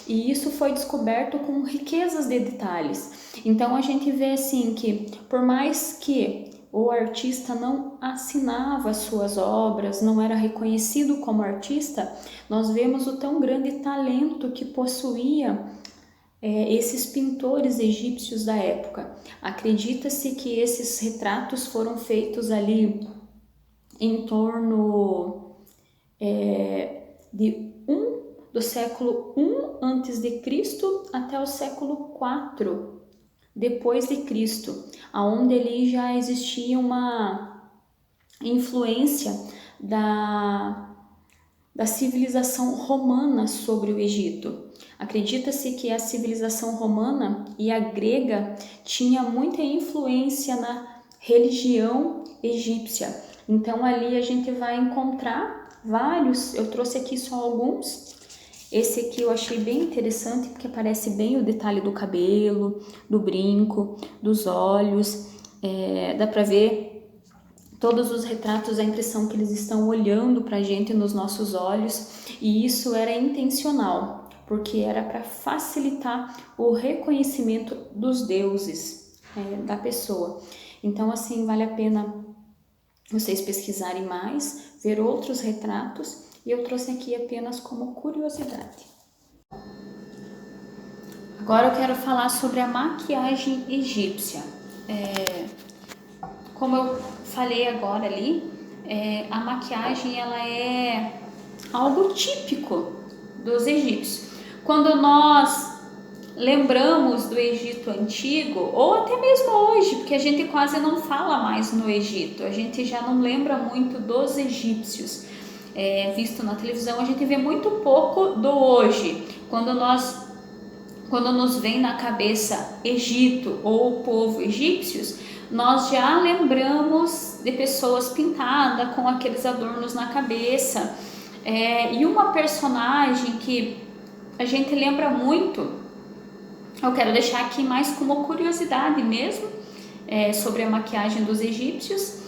E isso foi descoberto com riquezas de detalhes. Então a gente vê assim que por mais que o artista não assinava suas obras, não era reconhecido como artista, nós vemos o tão grande talento que possuía esses pintores egípcios da época. Acredita-se que esses retratos foram feitos ali em torno do século I a.C. até o século IV depois de Cristo, aonde ali já existia uma influência da civilização romana sobre o Egito. Acredita-se que a civilização romana e a grega tinha muita influência na religião egípcia. Então ali a gente vai encontrar vários, eu trouxe aqui só alguns. Esse aqui eu achei bem interessante porque aparece bem o detalhe do cabelo, do brinco, dos olhos. Dá para ver todos os retratos, a impressão que eles estão olhando para a gente nos nossos olhos. E isso era intencional, porque era para facilitar o reconhecimento dos deuses da pessoa. Então assim, vale a pena vocês pesquisarem mais, ver outros retratos. E eu trouxe aqui apenas como curiosidade. Agora eu quero falar sobre a maquiagem egípcia. Como eu falei agora ali, a maquiagem ela é algo típico dos egípcios. Quando nós lembramos do Egito antigo, ou até mesmo hoje, porque a gente quase não fala mais no Egito, a gente já não lembra muito dos egípcios. Visto na televisão, a gente vê muito pouco do hoje. Quando nos vem na cabeça Egito ou o povo egípcios, nós já lembramos de pessoas pintadas com aqueles adornos na cabeça. E uma personagem que a gente lembra muito, eu quero deixar aqui mais como curiosidade mesmo, sobre a maquiagem dos egípcios.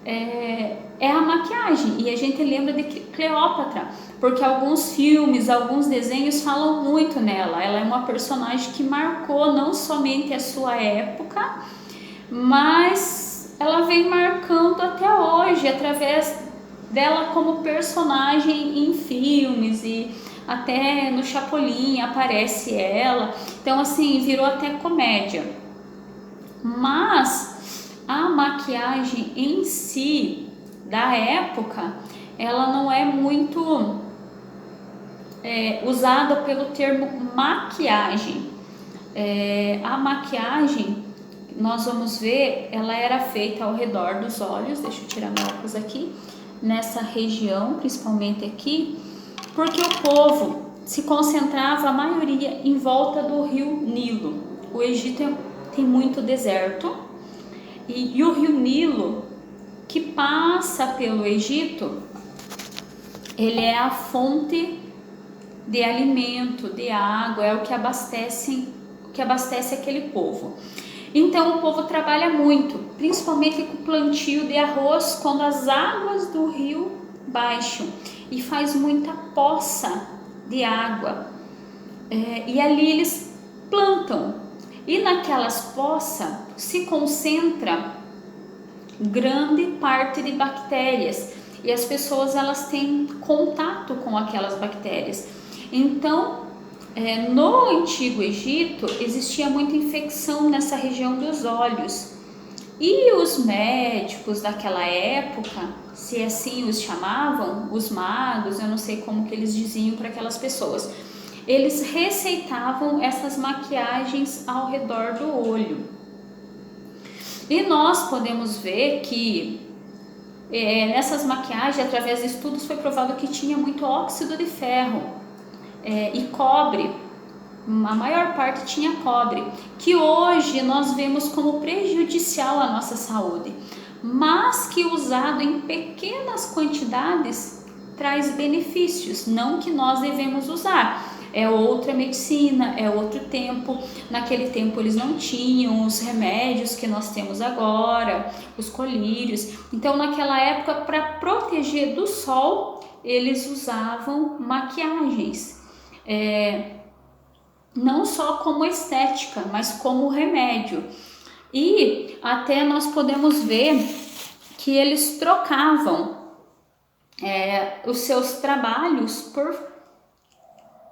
É a maquiagem, e a gente lembra de Cleópatra, porque alguns filmes, alguns desenhos falam muito nela. Ela é uma personagem que marcou não somente a sua época, mas ela vem marcando até hoje, através dela como personagem em filmes, e até no Chapolin aparece ela. Então assim, virou até comédia. Mas a maquiagem em si da época, ela não é muito usada pelo termo maquiagem. A maquiagem, nós vamos ver, ela era feita ao redor dos olhos. Deixa eu tirar meu óculos aqui, nessa região, principalmente aqui, porque o povo se concentrava, a maioria, em volta do rio Nilo. O Egito tem muito deserto, e o rio Nilo, que passa pelo Egito, ele é a fonte de alimento, de água, é o que abastece aquele povo. Então o povo trabalha muito, principalmente com o plantio de arroz, quando as águas do rio baixam, e faz muita poça de água. E ali eles plantam, e naquelas poças se concentra grande parte de bactérias, e as pessoas elas têm contato com aquelas bactérias. Então no Antigo Egito existia muita infecção nessa região dos olhos, E os médicos daquela época, se assim os chamavam, os magos, eu não sei como que eles diziam para aquelas pessoas, eles receitavam essas maquiagens ao redor do olho. E nós podemos ver que nessas maquiagens, através de estudos, foi provado que tinha muito óxido de ferro e cobre. A maior parte tinha cobre, que hoje nós vemos como prejudicial à nossa saúde, mas que usado em pequenas quantidades traz benefícios, não que nós devemos usar. É outra medicina, é outro tempo. Naquele tempo eles não tinham os remédios que nós temos agora, os colírios. Então naquela época, para proteger do sol, eles usavam maquiagens. Não só como estética, mas como remédio. E até nós podemos ver que eles trocavam os seus trabalhos por...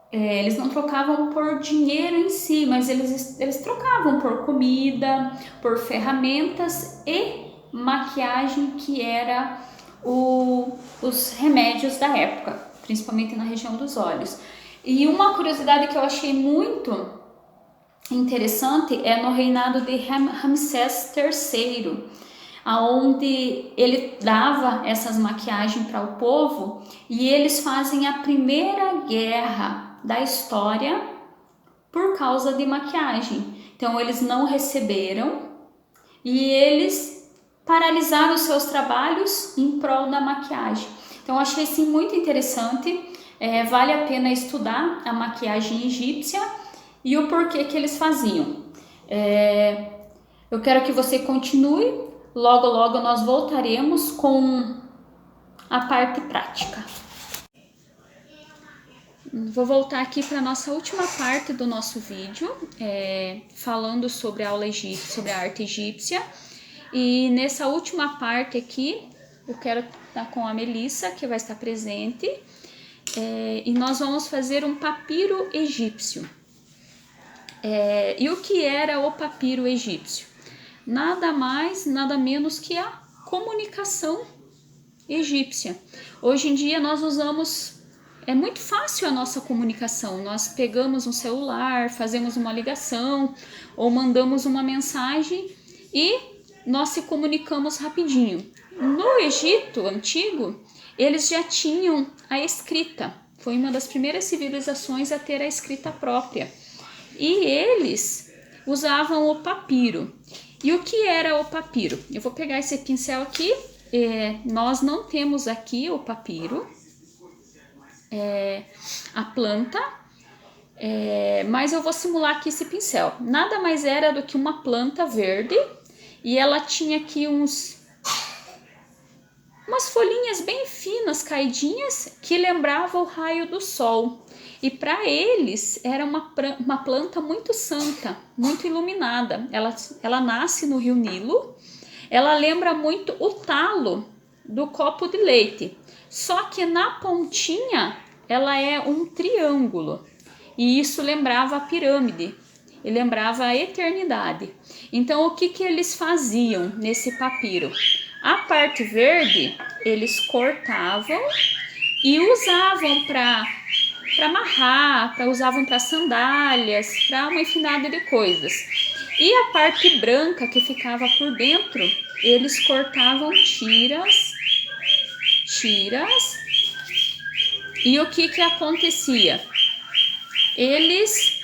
eles não trocavam por dinheiro em si, mas eles trocavam por comida, por ferramentas e maquiagem, que era os remédios da época, principalmente na região dos olhos. E uma curiosidade que eu achei muito interessante é no reinado de Ramsés III, onde ele dava essas maquiagens para o povo, e eles fazem a primeira guerra da história por causa de maquiagem. Então eles não receberam e eles paralisaram os seus trabalhos em prol da maquiagem. Então eu achei assim muito interessante. Vale a pena estudar a maquiagem egípcia e o porquê que eles faziam. Eu quero que você continue, logo logo nós voltaremos com a parte prática. Vou voltar aqui para a nossa última parte do nosso vídeo, falando sobre a aula egípcia, sobre a arte egípcia. E nessa última parte aqui, eu quero estar com a Melissa, que vai estar presente. E nós vamos fazer um papiro egípcio. E o que era o papiro egípcio? Nada mais, nada menos que a comunicação egípcia. Hoje em dia nós usamos, é muito fácil a nossa comunicação. Nós pegamos um celular, fazemos uma ligação ou mandamos uma mensagem e nós se comunicamos rapidinho. No Egito antigo, eles já tinham a escrita. Foi uma das primeiras civilizações a ter a escrita própria. E eles usavam o papiro. E o que era o papiro? Eu vou pegar esse pincel aqui. Nós não temos aqui o papiro, a planta, mas eu vou simular aqui esse pincel. Nada mais era do que uma planta verde, e ela tinha aqui umas folhinhas bem finas, caidinhas, que lembravam o raio do sol. E para eles era uma planta muito santa, muito iluminada. Ela nasce no rio Nilo. Ela lembra muito o talo do copo de leite, só que na pontinha ela é um triângulo, e isso lembrava a pirâmide e lembrava a eternidade. Então o que eles faziam nesse papiro? A parte verde eles cortavam e usavam para amarrar, usavam para sandálias, para uma infinidade de coisas. E a parte branca que ficava por dentro, eles cortavam tiras. E o que acontecia? Eles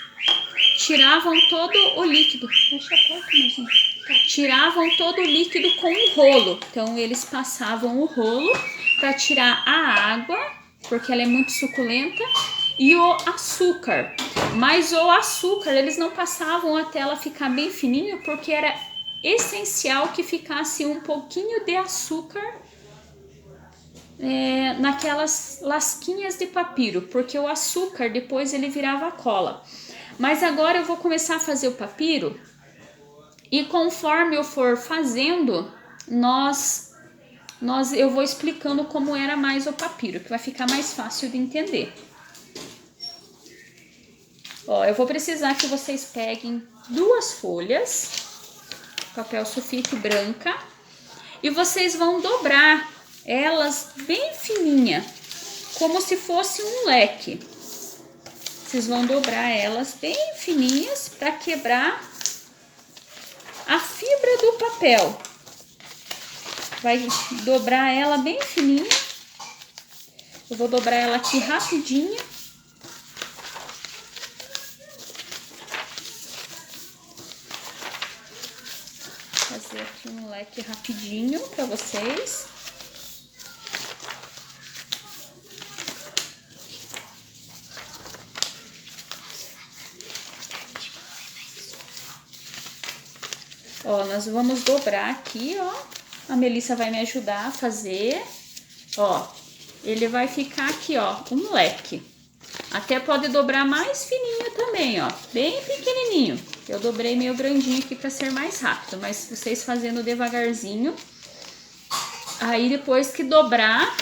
tiravam todo o líquido. Tiravam todo o líquido com um rolo. Então eles passavam o rolo para tirar a água, porque ela é muito suculenta, e o açúcar. Mas o açúcar eles não passavam até ela ficar bem fininha, porque era essencial que ficasse um pouquinho de açúcar naquelas lasquinhas de papiro, porque o açúcar depois ele virava cola. Mas agora eu vou começar a fazer o papiro, e conforme eu for fazendo, eu vou explicando como era mais o papiro, que vai ficar mais fácil de entender. Eu vou precisar que vocês peguem 2 folhas papel sulfite branca. E vocês vão dobrar elas bem fininha, como se fosse um leque. Vocês vão dobrar elas bem fininhas para quebrar a fibra do papel. Vai dobrar ela bem fininha. Eu vou dobrar ela aqui rapidinho. Fazer aqui um leque rapidinho para vocês. Ó, nós vamos dobrar aqui, ó. A Melissa vai me ajudar a fazer. Ó, ele vai ficar aqui, ó, um leque. Até pode dobrar mais fininho também, ó, bem pequenininho. Eu dobrei meio grandinho aqui para ser mais rápido, mas vocês fazendo devagarzinho. Aí depois que dobrar,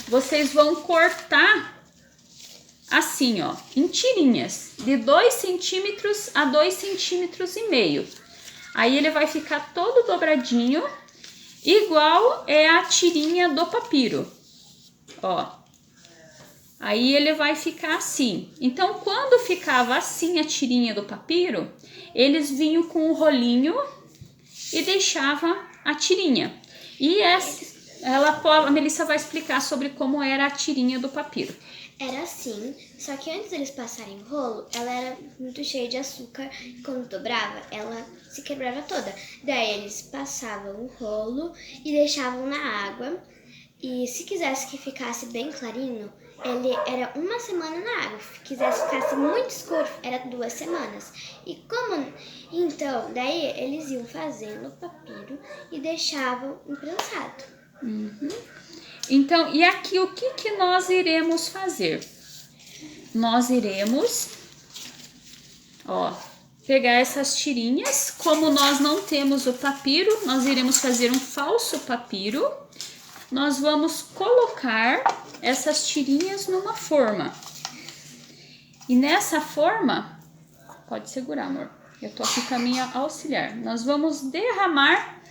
vocês vão cortar assim, ó, em tirinhas, de 2 centímetros a 2,5 centímetros. Aí ele vai ficar todo dobradinho, igual é a tirinha do papiro, ó. Aí ele vai ficar assim. Então, quando ficava assim a tirinha do papiro, eles vinham com o rolinho e deixava a tirinha. E a Melissa vai explicar sobre como era a tirinha do papiro. Era assim, só que antes deles passarem o rolo, ela era muito cheia de açúcar e quando dobrava, ela se quebrava toda. Daí eles passavam o rolo e deixavam na água. E se quisesse que ficasse bem clarinho, ele era 1 semana na água. Se quisesse que ficasse muito escuro, era 2 semanas. E como... Então, daí eles iam fazendo o papiro e deixavam imprensado. Uhum. Então, e aqui o que nós iremos fazer? Nós iremos, ó, pegar essas tirinhas. Como nós não temos o papiro, nós iremos fazer um falso papiro. Nós vamos colocar essas tirinhas numa forma. E nessa forma, pode segurar, amor. Eu tô aqui com a minha auxiliar. Nós vamos derramar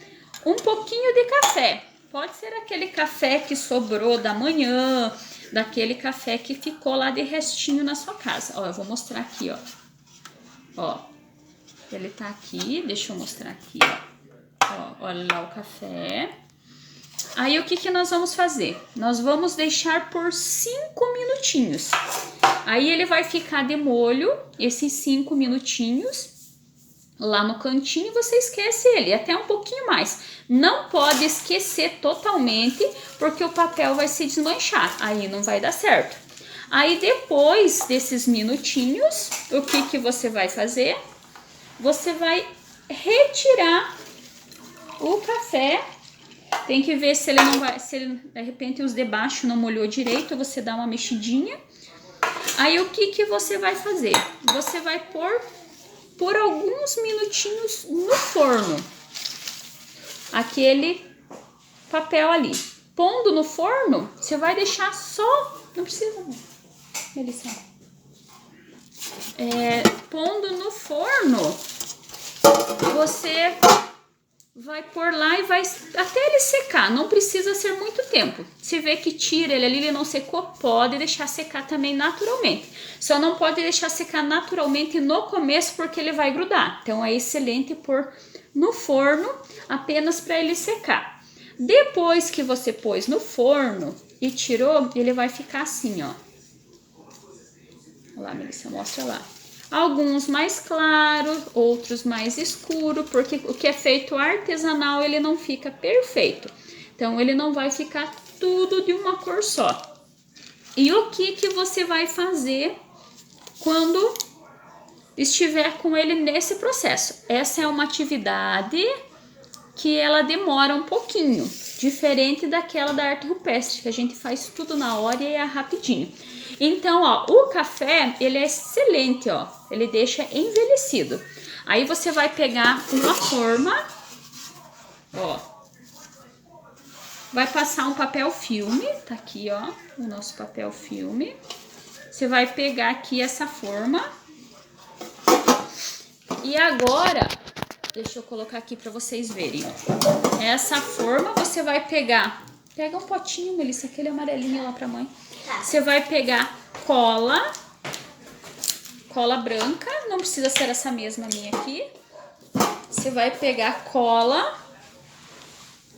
um pouquinho de café. Pode ser aquele café que sobrou da manhã, daquele café que ficou lá de restinho na sua casa. Ó, eu vou mostrar aqui, ó. Ó, ele tá aqui, deixa eu mostrar aqui, ó. Ó, olha lá o café. Aí, o que nós vamos fazer? Nós vamos deixar por 5 minutinhos. Aí, ele vai ficar de molho, esses 5 minutinhos. Lá no cantinho, você esquece ele, até um pouquinho mais. Não pode esquecer totalmente, porque o papel vai se desmanchar. Aí, não vai dar certo. Aí, depois desses minutinhos, o que você vai fazer? Você vai retirar o café. Tem que ver se ele não vai, se ele, de repente os de baixo não molhou direito, você dá uma mexidinha. Aí o que você vai fazer? Você vai pôr por alguns minutinhos no forno aquele papel ali. Pondo no forno, você vai deixar só, não precisa, Melissa. Pondo no forno, você vai pôr lá e vai até ele secar, não precisa ser muito tempo. Se vê que tira ele ali, ele não secou, pode deixar secar também naturalmente. Só não pode deixar secar naturalmente no começo porque ele vai grudar. Então é excelente pôr no forno apenas para ele secar. Depois que você pôs no forno e tirou, ele vai ficar assim, ó. Olha lá, Melissa, mostra lá. Alguns mais claros, outros mais escuros, porque o que é feito artesanal, ele não fica perfeito. Então, ele não vai ficar tudo de uma cor só. E o que você vai fazer quando estiver com ele nesse processo? Essa é uma atividade que ela demora um pouquinho, diferente daquela da arte rupestre, que a gente faz tudo na hora e é rapidinho. Então, ó, o café, ele é excelente, ó, ele deixa envelhecido. Aí você vai pegar uma forma, ó, vai passar um papel filme, tá aqui, ó, o nosso papel filme. Você vai pegar aqui essa forma. E agora, Deixa eu colocar aqui para vocês verem, ó. Essa forma você vai pegar... Pega um potinho, Melissa, aquele amarelinho lá pra mãe. Tá. Você vai pegar cola branca, não precisa ser essa mesma minha aqui. Você vai pegar cola,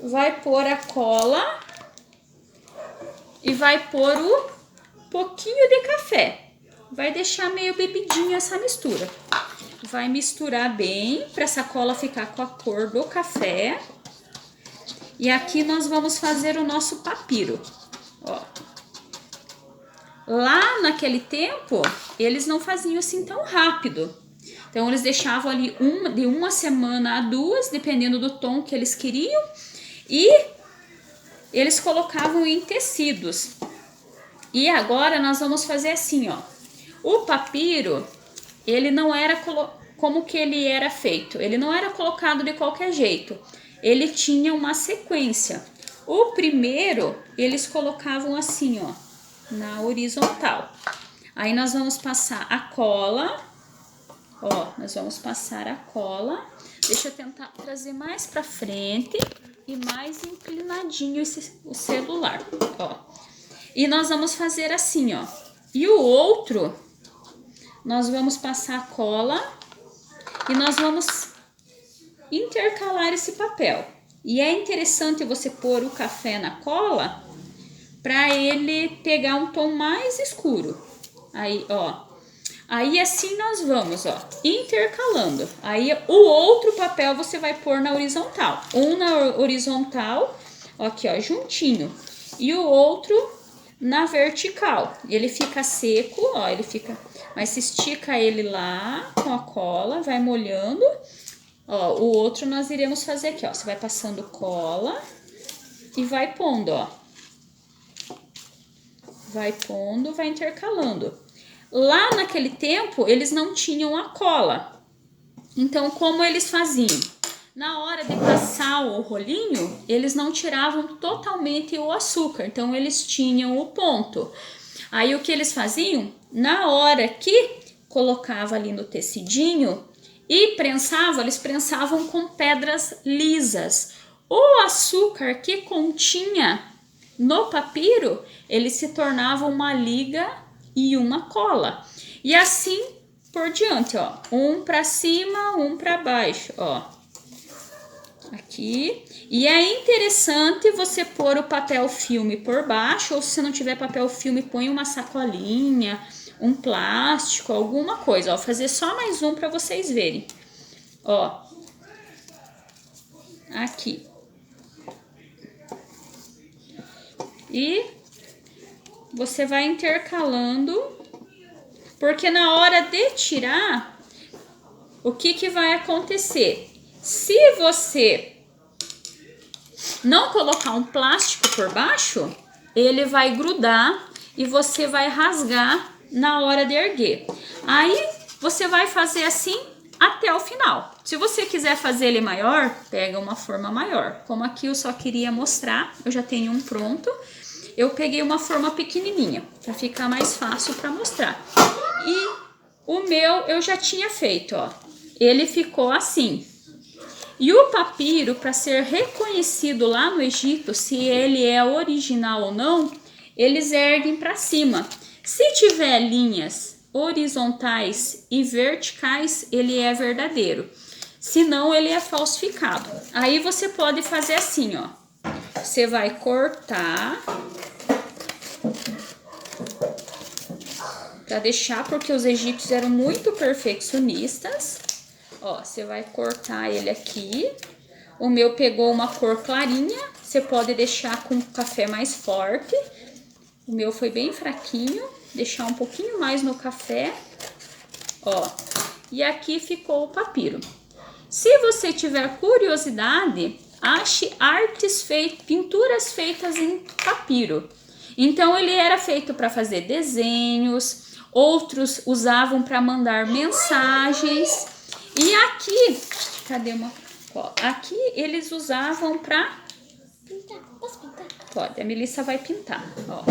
vai pôr a cola e vai pôr o pouquinho de café. Vai deixar meio bebidinho essa mistura. Vai misturar bem para essa cola ficar com a cor do café. E aqui nós vamos fazer o nosso papiro, ó. Lá naquele tempo, eles não faziam assim tão rápido. Então, eles deixavam ali de uma semana a 2, dependendo do tom que eles queriam. E eles colocavam em tecidos. E agora nós vamos fazer assim, ó. O papiro, ele não era como que ele era feito. Ele não era colocado de qualquer jeito. Ele tinha uma sequência. O primeiro, eles colocavam assim, ó, na horizontal. Aí nós vamos passar a cola, ó, nós vamos passar a cola. Deixa eu tentar trazer mais pra frente e mais inclinadinho o celular, ó. E nós vamos fazer assim, ó. E o outro, nós vamos passar a cola e nós vamos intercalar esse papel. E é interessante você pôr o café na cola para ele pegar um tom mais escuro. Aí, ó. Aí assim nós vamos, ó, intercalando. Aí o outro papel você vai pôr na horizontal. Um na horizontal, aqui, ó, juntinho. E o outro na vertical. Ele fica seco, ó, ele fica... Mas se estica ele lá com a cola, vai molhando. Ó, o outro nós iremos fazer aqui, ó. Você vai passando cola e vai pondo, ó. Vai pondo, vai intercalando. Lá naquele tempo, eles não tinham a cola. Então, como eles faziam? Na hora de passar o rolinho, eles não tiravam totalmente o açúcar. Então, eles tinham o ponto. Aí, o que eles faziam? Na hora que colocava ali no tecidinho... E prensavam, eles prensavam com pedras lisas. O açúcar que continha no papiro, ele se tornava uma liga e uma cola. E assim por diante, ó. Um para cima, um para baixo, ó. Aqui. E é interessante você pôr o papel filme por baixo, ou se não tiver papel filme, põe uma sacolinha, um plástico, alguma coisa, ó. Vou fazer só mais um para vocês verem. Ó. Aqui. E você vai intercalando, porque na hora de tirar, o que vai acontecer? Se você não colocar um plástico por baixo, ele vai grudar e você vai rasgar na hora de erguer. Aí você vai fazer assim até o final. Se você quiser fazer ele maior, pega uma forma maior. Como aqui eu só queria mostrar, eu já tenho um pronto. Eu peguei uma forma pequenininha, para ficar mais fácil para mostrar. E o meu eu já tinha feito, ó. Ele ficou assim. E o papiro, para ser reconhecido lá no Egito, se ele é original ou não, eles erguem para cima. Se tiver linhas horizontais e verticais, ele é verdadeiro. Se não, ele é falsificado. Aí você pode fazer assim, ó. Você vai cortar para deixar, porque os egípcios eram muito perfeccionistas. Ó, você vai cortar ele aqui. O meu pegou uma cor clarinha. Você pode deixar com café mais forte. O meu foi bem fraquinho. Deixar um pouquinho mais no café. Ó, e aqui ficou o papiro. Se você tiver curiosidade, ache pinturas feitas em papiro. Então, ele era feito para fazer desenhos, outros usavam para mandar mensagens. E aqui, cadê uma? Ó, aqui eles usavam para pintar. Posso pintar? Pode, a Melissa vai pintar, ó.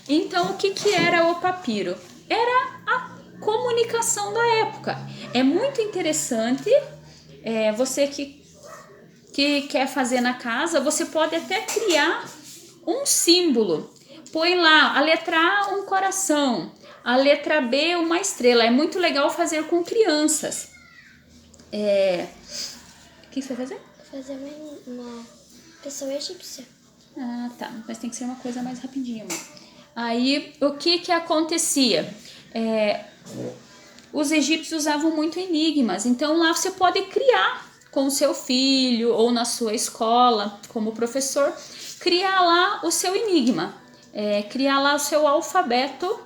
Então, o que era o papiro? Era a comunicação da época. É muito interessante Você que quer fazer na casa, você pode até criar um símbolo. Põe lá a letra A, um coração, a letra B, uma estrela. É muito legal fazer com crianças. O que você vai fazer? Fazer uma pessoa egípcia. Ah, tá. Mas tem que ser uma coisa mais rapidinha, amor. Aí, o que acontecia? Os egípcios usavam muito enigmas. Então, lá você pode criar com o seu filho ou na sua escola, como professor, criar lá o seu enigma. Criar lá o seu alfabeto.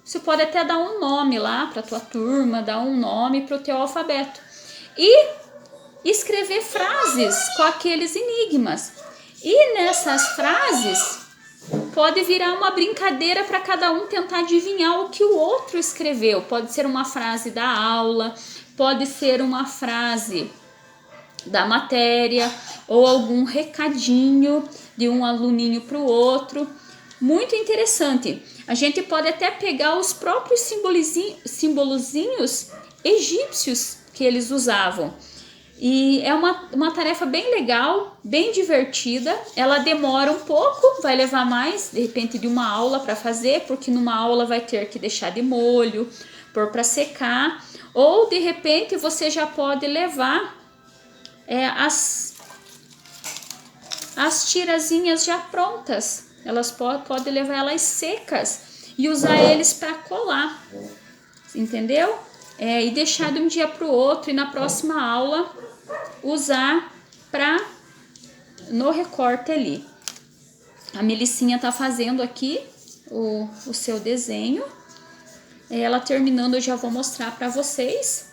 Você pode até dar um nome lá para a tua turma, dar um nome para o teu alfabeto. E escrever frases com aqueles enigmas. E nessas frases pode virar uma brincadeira para cada um tentar adivinhar o que o outro escreveu. Pode ser uma frase da aula, pode ser uma frase da matéria ou algum recadinho de um aluninho para o outro. Muito interessante. A gente pode até pegar os próprios simbolozinhos egípcios que eles usavam. E é uma tarefa bem legal, bem divertida. Ela demora um pouco, vai levar mais, de repente, de uma aula para fazer, porque numa aula vai ter que deixar de molho, pôr para secar. Ou, de repente, você já pode levar as tirazinhas já prontas. Elas pode levar elas secas e usar eles para colar, entendeu? E deixar de um dia para o outro e na próxima aula usar no recorte ali. A Melicinha tá fazendo aqui o seu desenho. Ela terminando eu já vou mostrar para vocês.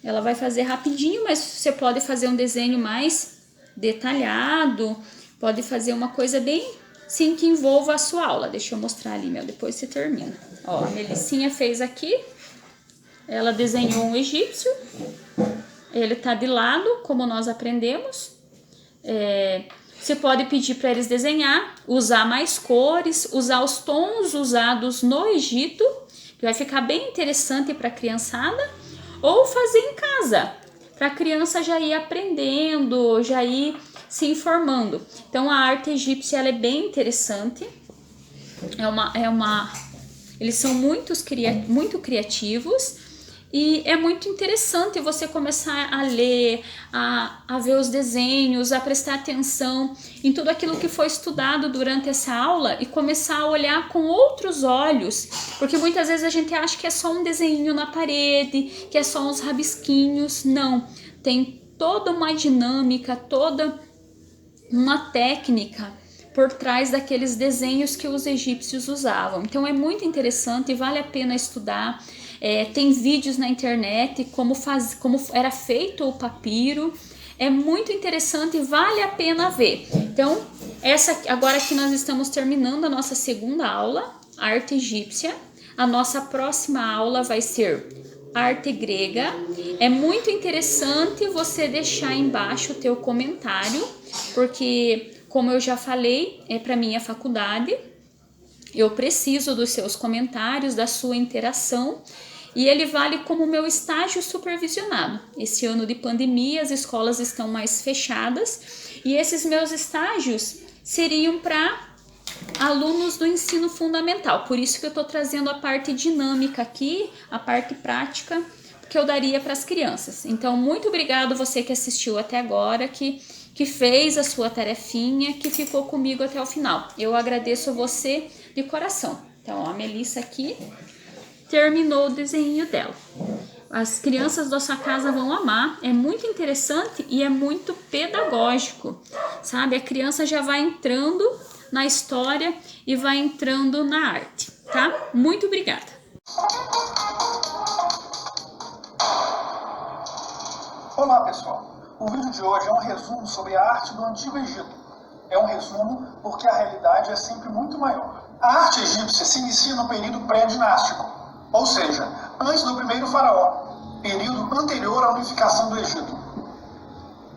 Ela vai fazer rapidinho, mas você pode fazer um desenho mais detalhado, pode fazer uma coisa bem sim que envolva a sua aula. Deixa eu mostrar ali, depois você termina. Ó, a Melicinha fez aqui. Ela desenhou um egípcio. Ele tá de lado, como nós aprendemos. Você pode pedir para eles desenhar, usar mais cores, usar os tons usados no Egito, que vai ficar bem interessante para a criançada, ou fazer em casa, para a criança já ir aprendendo, já ir se informando. Então a arte egípcia ela é bem interessante. Eles são muito criativos. E é muito interessante você começar a ler, a ver os desenhos, a prestar atenção em tudo aquilo que foi estudado durante essa aula e começar a olhar com outros olhos, porque muitas vezes a gente acha que é só um desenho na parede, que é só uns rabisquinhos. Não, tem toda uma dinâmica, toda uma técnica por trás daqueles desenhos que os egípcios usavam. Então é muito interessante e vale a pena estudar. Tem vídeos na internet como era feito o papiro. É muito interessante e vale a pena ver. Então, agora que nós estamos terminando a nossa segunda aula, arte egípcia, a nossa próxima aula vai ser arte grega. É muito interessante você deixar embaixo o teu comentário, porque, como eu já falei, é para minha faculdade. Eu preciso dos seus comentários, da sua interação, e ele vale como meu estágio supervisionado. Esse ano de pandemia, as escolas estão mais fechadas, e esses meus estágios seriam para alunos do ensino fundamental. Por isso que eu estou trazendo a parte dinâmica aqui, a parte prática, que eu daria para as crianças. Então, muito obrigado você que assistiu até agora, que fez a sua tarefinha, que ficou comigo até o final. Eu agradeço você de coração. Então, ó, a Melissa aqui terminou o desenho dela. As crianças da sua casa vão amar, é muito interessante e é muito pedagógico, sabe? A criança já vai entrando na história e vai entrando na arte, tá? Muito obrigada! Olá, pessoal! O vídeo de hoje é um resumo sobre a arte do Antigo Egito. É um resumo porque a realidade é sempre muito maior. A arte egípcia se inicia no período pré-dinástico, ou seja, antes do primeiro faraó, período anterior à unificação do Egito.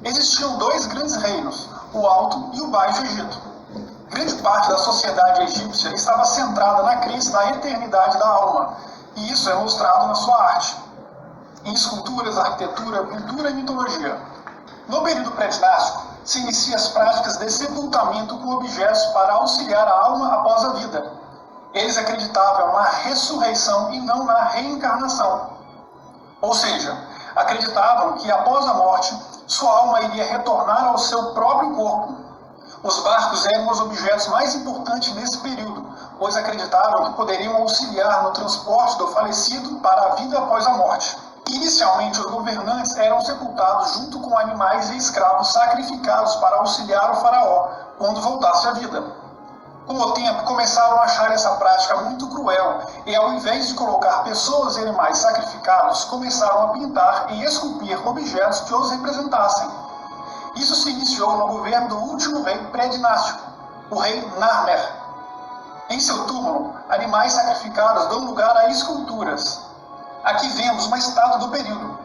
Existiam dois grandes reinos, o Alto e o Baixo Egito. Grande parte da sociedade egípcia estava centrada na crença da eternidade da alma, e isso é mostrado na sua arte. em esculturas, arquitetura, pintura e mitologia. No período pré-dinástico, se inicia as práticas de sepultamento com objetos para auxiliar a alma após a vida. Eles acreditavam na ressurreição e não na reencarnação. Ou seja, acreditavam que após a morte, sua alma iria retornar ao seu próprio corpo. Os barcos eram os objetos mais importantes nesse período, pois acreditavam que poderiam auxiliar no transporte do falecido para a vida após a morte. Inicialmente, os governantes eram sepultados junto com animais e escravos sacrificados para auxiliar o faraó quando voltasse à vida. Com o tempo, começaram a achar essa prática muito cruel e, ao invés de colocar pessoas e animais sacrificados, começaram a pintar e esculpir objetos que os representassem. Isso se iniciou no governo do último rei pré-dinástico, o rei Narmer. Em seu túmulo, animais sacrificados dão lugar a esculturas. Aqui vemos uma estátua do período.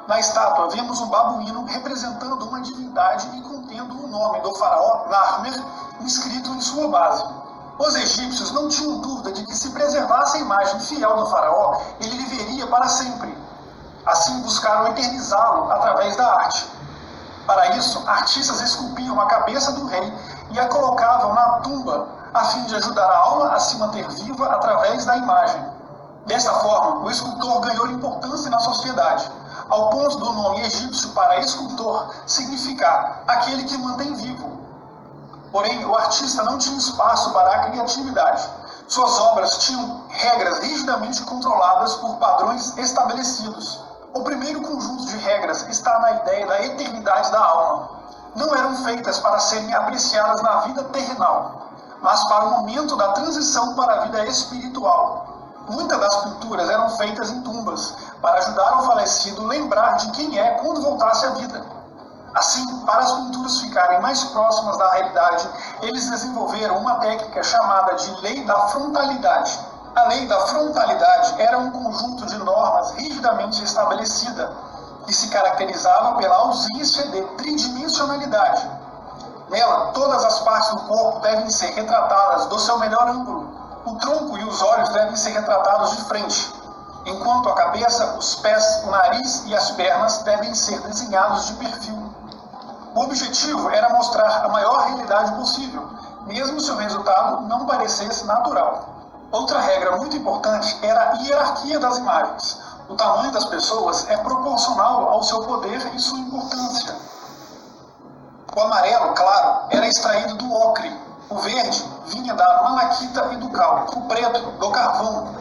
Na estátua, vemos um babuíno representando uma divindade e contendo o nome do faraó Narmer inscrito em sua base. Os egípcios não tinham dúvida de que, se preservasse a imagem fiel do faraó, ele viveria para sempre. Assim, buscaram eternizá-lo através da arte. Para isso, artistas esculpiam a cabeça do rei e a colocavam na tumba, a fim de ajudar a alma a se manter viva através da imagem. Dessa forma, o escultor ganhou importância na sociedade, ao ponto do nome egípcio para escultor significar aquele que mantém vivo. Porém, o artista não tinha espaço para a criatividade. Suas obras tinham regras rigidamente controladas por padrões estabelecidos. O primeiro conjunto de regras está na ideia da eternidade da alma. Não eram feitas para serem apreciadas na vida terrenal, mas para o momento da transição para a vida espiritual. Muitas das pinturas eram feitas em tumbas, para ajudar o falecido a lembrar de quem é quando voltasse à vida. Assim, para as pinturas ficarem mais próximas da realidade, eles desenvolveram uma técnica chamada de Lei da Frontalidade. A Lei da Frontalidade era um conjunto de normas rigidamente estabelecida, que se caracterizava pela ausência de tridimensionalidade. Nela, todas as partes do corpo devem ser retratadas do seu melhor ângulo. O tronco e os olhos devem ser retratados de frente, enquanto a cabeça, os pés, o nariz e as pernas devem ser desenhados de perfil. O objetivo era mostrar a maior realidade possível, mesmo se o resultado não parecesse natural. Outra regra muito importante era a hierarquia das imagens. O tamanho das pessoas é proporcional ao seu poder e sua importância. O amarelo claro era extraído do ocre, o verde vinha da malaquita e do cal, o preto do carvão,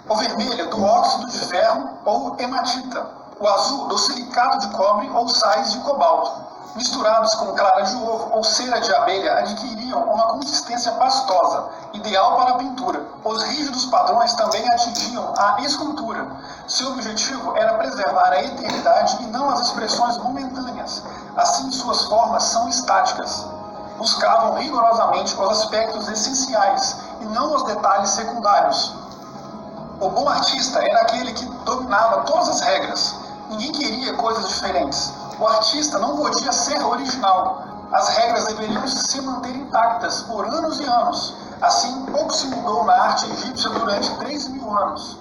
o vermelho do óxido de ferro ou hematita, o azul do silicato de cobre ou sais de cobalto. Misturados com clara de ovo ou cera de abelha, adquiriam uma consistência pastosa, ideal para a pintura. Os rígidos padrões também atingiam a escultura. Seu objetivo era preservar a eternidade e não as expressões momentâneas. Assim, suas formas são estáticas. Buscavam rigorosamente os aspectos essenciais e não os detalhes secundários. O bom artista era aquele que dominava todas as regras. Ninguém queria coisas diferentes. O artista não podia ser original. As regras deveriam se manter intactas por anos e anos. Assim, pouco se mudou na arte egípcia durante 3.000 anos.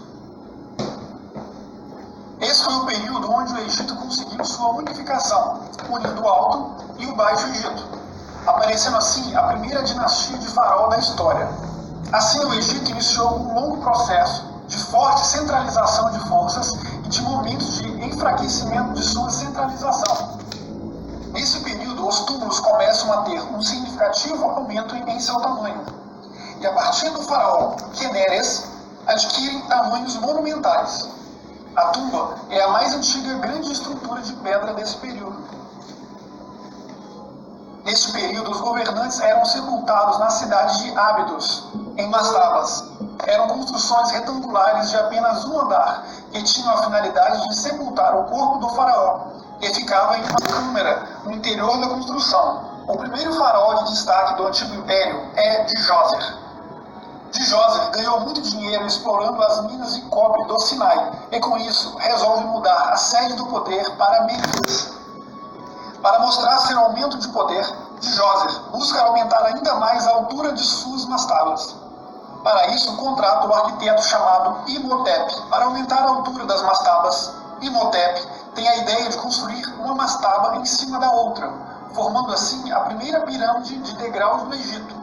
Esse foi o período onde o Egito conseguiu sua unificação, unindo o Alto e o Baixo Egito, aparecendo assim a primeira dinastia de faraó da história. Assim, o Egito iniciou um longo processo de forte centralização de forças e de momentos de enfraquecimento de sua centralização. Nesse período, os túmulos começam a ter um significativo aumento em seu tamanho, e a partir do faraó Queneres, adquirem tamanhos monumentais. A tumba é a mais antiga grande estrutura de pedra desse período. Neste período, os governantes eram sepultados na cidade de Ábidos, em Mastabas. Eram construções retangulares de apenas um andar, que tinham a finalidade de sepultar o corpo do faraó, que ficava em uma câmara no interior da construção. O primeiro faraó de destaque do Antigo Império é Djoser. Djoser ganhou muito dinheiro explorando as minas de cobre do Sinai, e com isso resolve mudar a sede do poder para Memfis. Para mostrar seu aumento de poder, Djoser busca aumentar ainda mais a altura de suas mastabas. Para isso, contrata o arquiteto chamado Imhotep. Para aumentar a altura das mastabas, Imhotep tem a ideia de construir uma mastaba em cima da outra, formando assim a primeira pirâmide de degraus do Egito.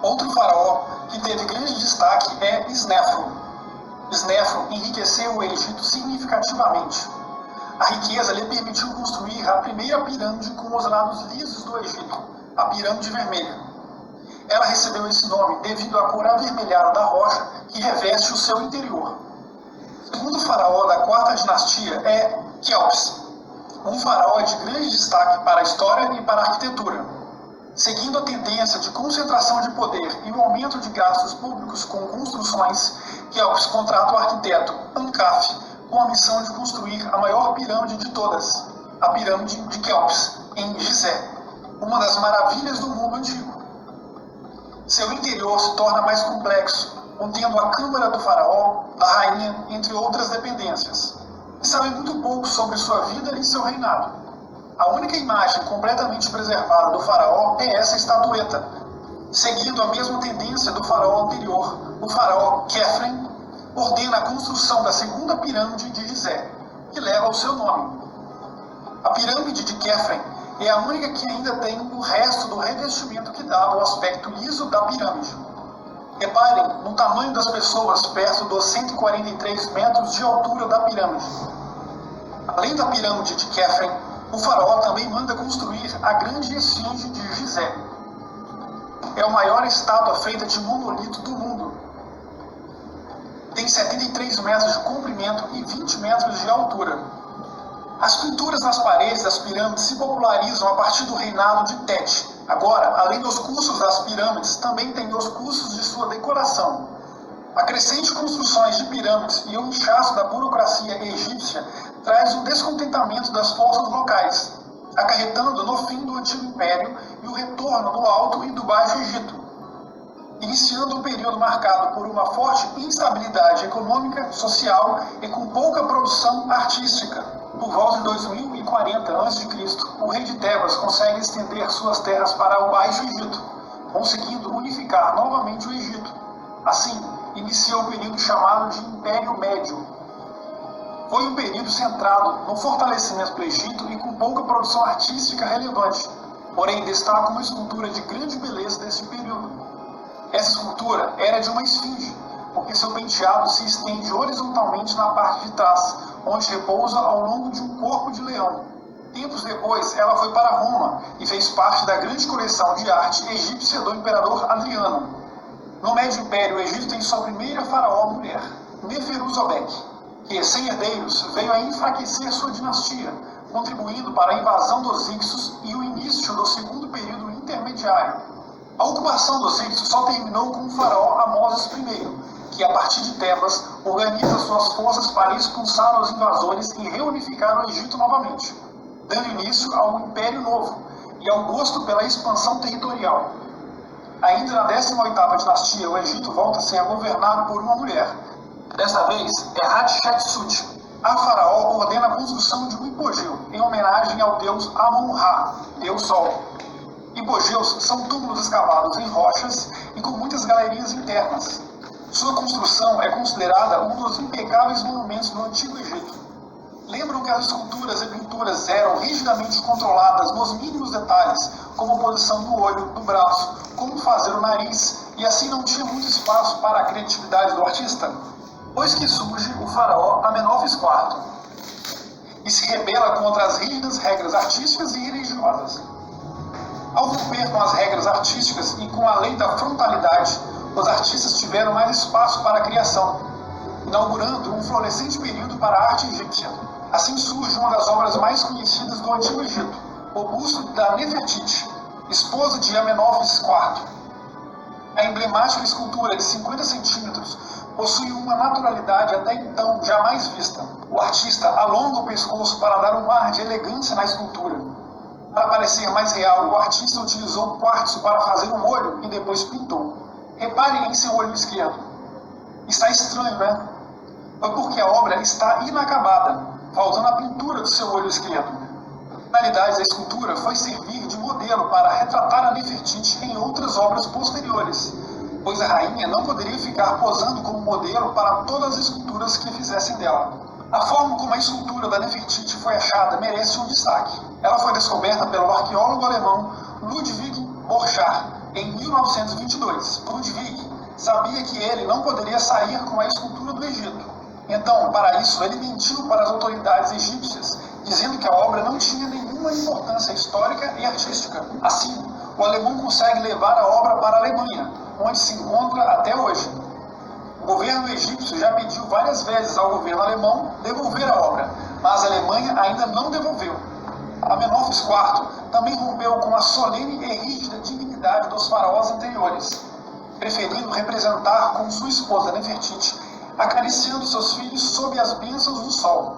Outro faraó que teve grande destaque é Snéfro. Snéfro enriqueceu o Egito significativamente. A riqueza lhe permitiu construir a primeira pirâmide com os lados lisos do Egito, a Pirâmide Vermelha. Ela recebeu esse nome devido à cor avermelhada da rocha que reveste o seu interior. O segundo faraó da quarta dinastia é Quéops, um faraó de grande destaque para a história e para a arquitetura. Seguindo a tendência de concentração de poder e o aumento de gastos públicos com construções, Quéops contrata o arquiteto Ankaf com a missão de construir a maior pirâmide de todas, a Pirâmide de Quéops, em Gizé, uma das maravilhas do mundo antigo. Seu interior se torna mais complexo, contendo a câmara do faraó, da rainha, entre outras dependências. E sabe muito pouco sobre sua vida e seu reinado. A única imagem completamente preservada do faraó é essa estatueta. Seguindo a mesma tendência do faraó anterior, o faraó Khefren ordena a construção da segunda pirâmide de Gizé, que leva o seu nome. A pirâmide de Khefren é a única que ainda tem o resto do revestimento que dava o aspecto liso da pirâmide. Reparem no tamanho das pessoas perto dos 143 metros de altura da pirâmide. Além da pirâmide de Khefren, o faraó também manda construir a grande esfinge de Gizé. É a maior estátua feita de monolito do mundo. Tem 73 metros de comprimento e 20 metros de altura. As pinturas nas paredes das pirâmides se popularizam a partir do reinado de Tete. Agora, além dos custos das pirâmides, também tem os custos de sua decoração. A crescente construções de pirâmides e o inchaço da burocracia egípcia traz o descontentamento das forças locais, acarretando no fim do Antigo Império e o retorno do Alto e do Baixo Egito, iniciando um período marcado por uma forte instabilidade econômica, social e com pouca produção artística. Por volta de 2040 a.C., o rei de Tebas consegue estender suas terras para o Baixo Egito, conseguindo unificar novamente o Egito. Assim, iniciou o período chamado de Império Médio. Foi um período centrado no fortalecimento do Egito e com pouca produção artística relevante, porém destaca uma escultura de grande beleza desse período. Essa escultura era de uma esfinge, porque seu penteado se estende horizontalmente na parte de trás, onde repousa ao longo de um corpo de leão. Tempos depois, ela foi para Roma e fez parte da grande coleção de arte egípcia do imperador Adriano. No Médio Império, o Egito tem sua primeira faraó mulher, Neferusobek, que, sem herdeiros, veio a enfraquecer sua dinastia, contribuindo para a invasão dos Hicsos e o início do segundo período intermediário. A ocupação dos Hicsos só terminou com o faraó Amoses I, que, a partir de Tebas, organiza suas forças para expulsar os invasores e reunificar o Egito novamente, dando início ao Império Novo e ao gosto pela expansão territorial. Ainda na 18ª dinastia, o Egito volta a ser governado por uma mulher. Desta vez é Hatshepsut. A faraó ordena a construção de um hipogeu, em homenagem ao deus Amon-Ra, deus Sol. Hipogeus são túmulos escavados em rochas e com muitas galerias internas. Sua construção é considerada um dos impecáveis monumentos do Antigo Egito. Lembram que as esculturas e pinturas eram rigidamente controladas nos mínimos detalhes, como a posição do olho, do braço, como fazer o nariz, e assim não tinha muito espaço para a criatividade do artista? Pois que surge o faraó Amenófis IV e se rebela contra as rígidas regras artísticas e religiosas. Ao romper com as regras artísticas e com a lei da frontalidade, os artistas tiveram mais espaço para a criação, inaugurando um florescente período para a arte egípcia. Assim surge uma das obras mais conhecidas do Antigo Egito, o busto da Nefertiti, esposa de Amenófis IV. A emblemática escultura de 50 centímetros possui uma naturalidade até então jamais vista. O artista alonga o pescoço para dar um ar de elegância na escultura. Para parecer mais real, o artista utilizou quartzo para fazer um olho e depois pintou. Reparem em seu olho esquerdo. Está estranho, né? Foi porque a obra está inacabada, faltando a pintura do seu olho esquerdo. A finalidade da escultura foi servir de modelo para retratar a Nefertiti em outras obras posteriores, pois a rainha não poderia ficar posando como modelo para todas as esculturas que fizessem dela. A forma como a escultura da Nefertiti foi achada merece um destaque. Ela foi descoberta pelo arqueólogo alemão Ludwig Borchardt em 1922. Ludwig sabia que ele não poderia sair com a escultura do Egito. Então, para isso, ele mentiu para as autoridades egípcias, dizendo que a obra não tinha nenhuma importância histórica e artística. Assim, o alemão consegue levar a obra para a Alemanha, onde se encontra até hoje. O governo egípcio já pediu várias vezes ao governo alemão devolver a obra, mas a Alemanha ainda não devolveu. Amenófis IV também rompeu com a solene e rígida dignidade dos faraós anteriores, preferindo representar com sua esposa Nefertiti, acariciando seus filhos sob as bênçãos do sol.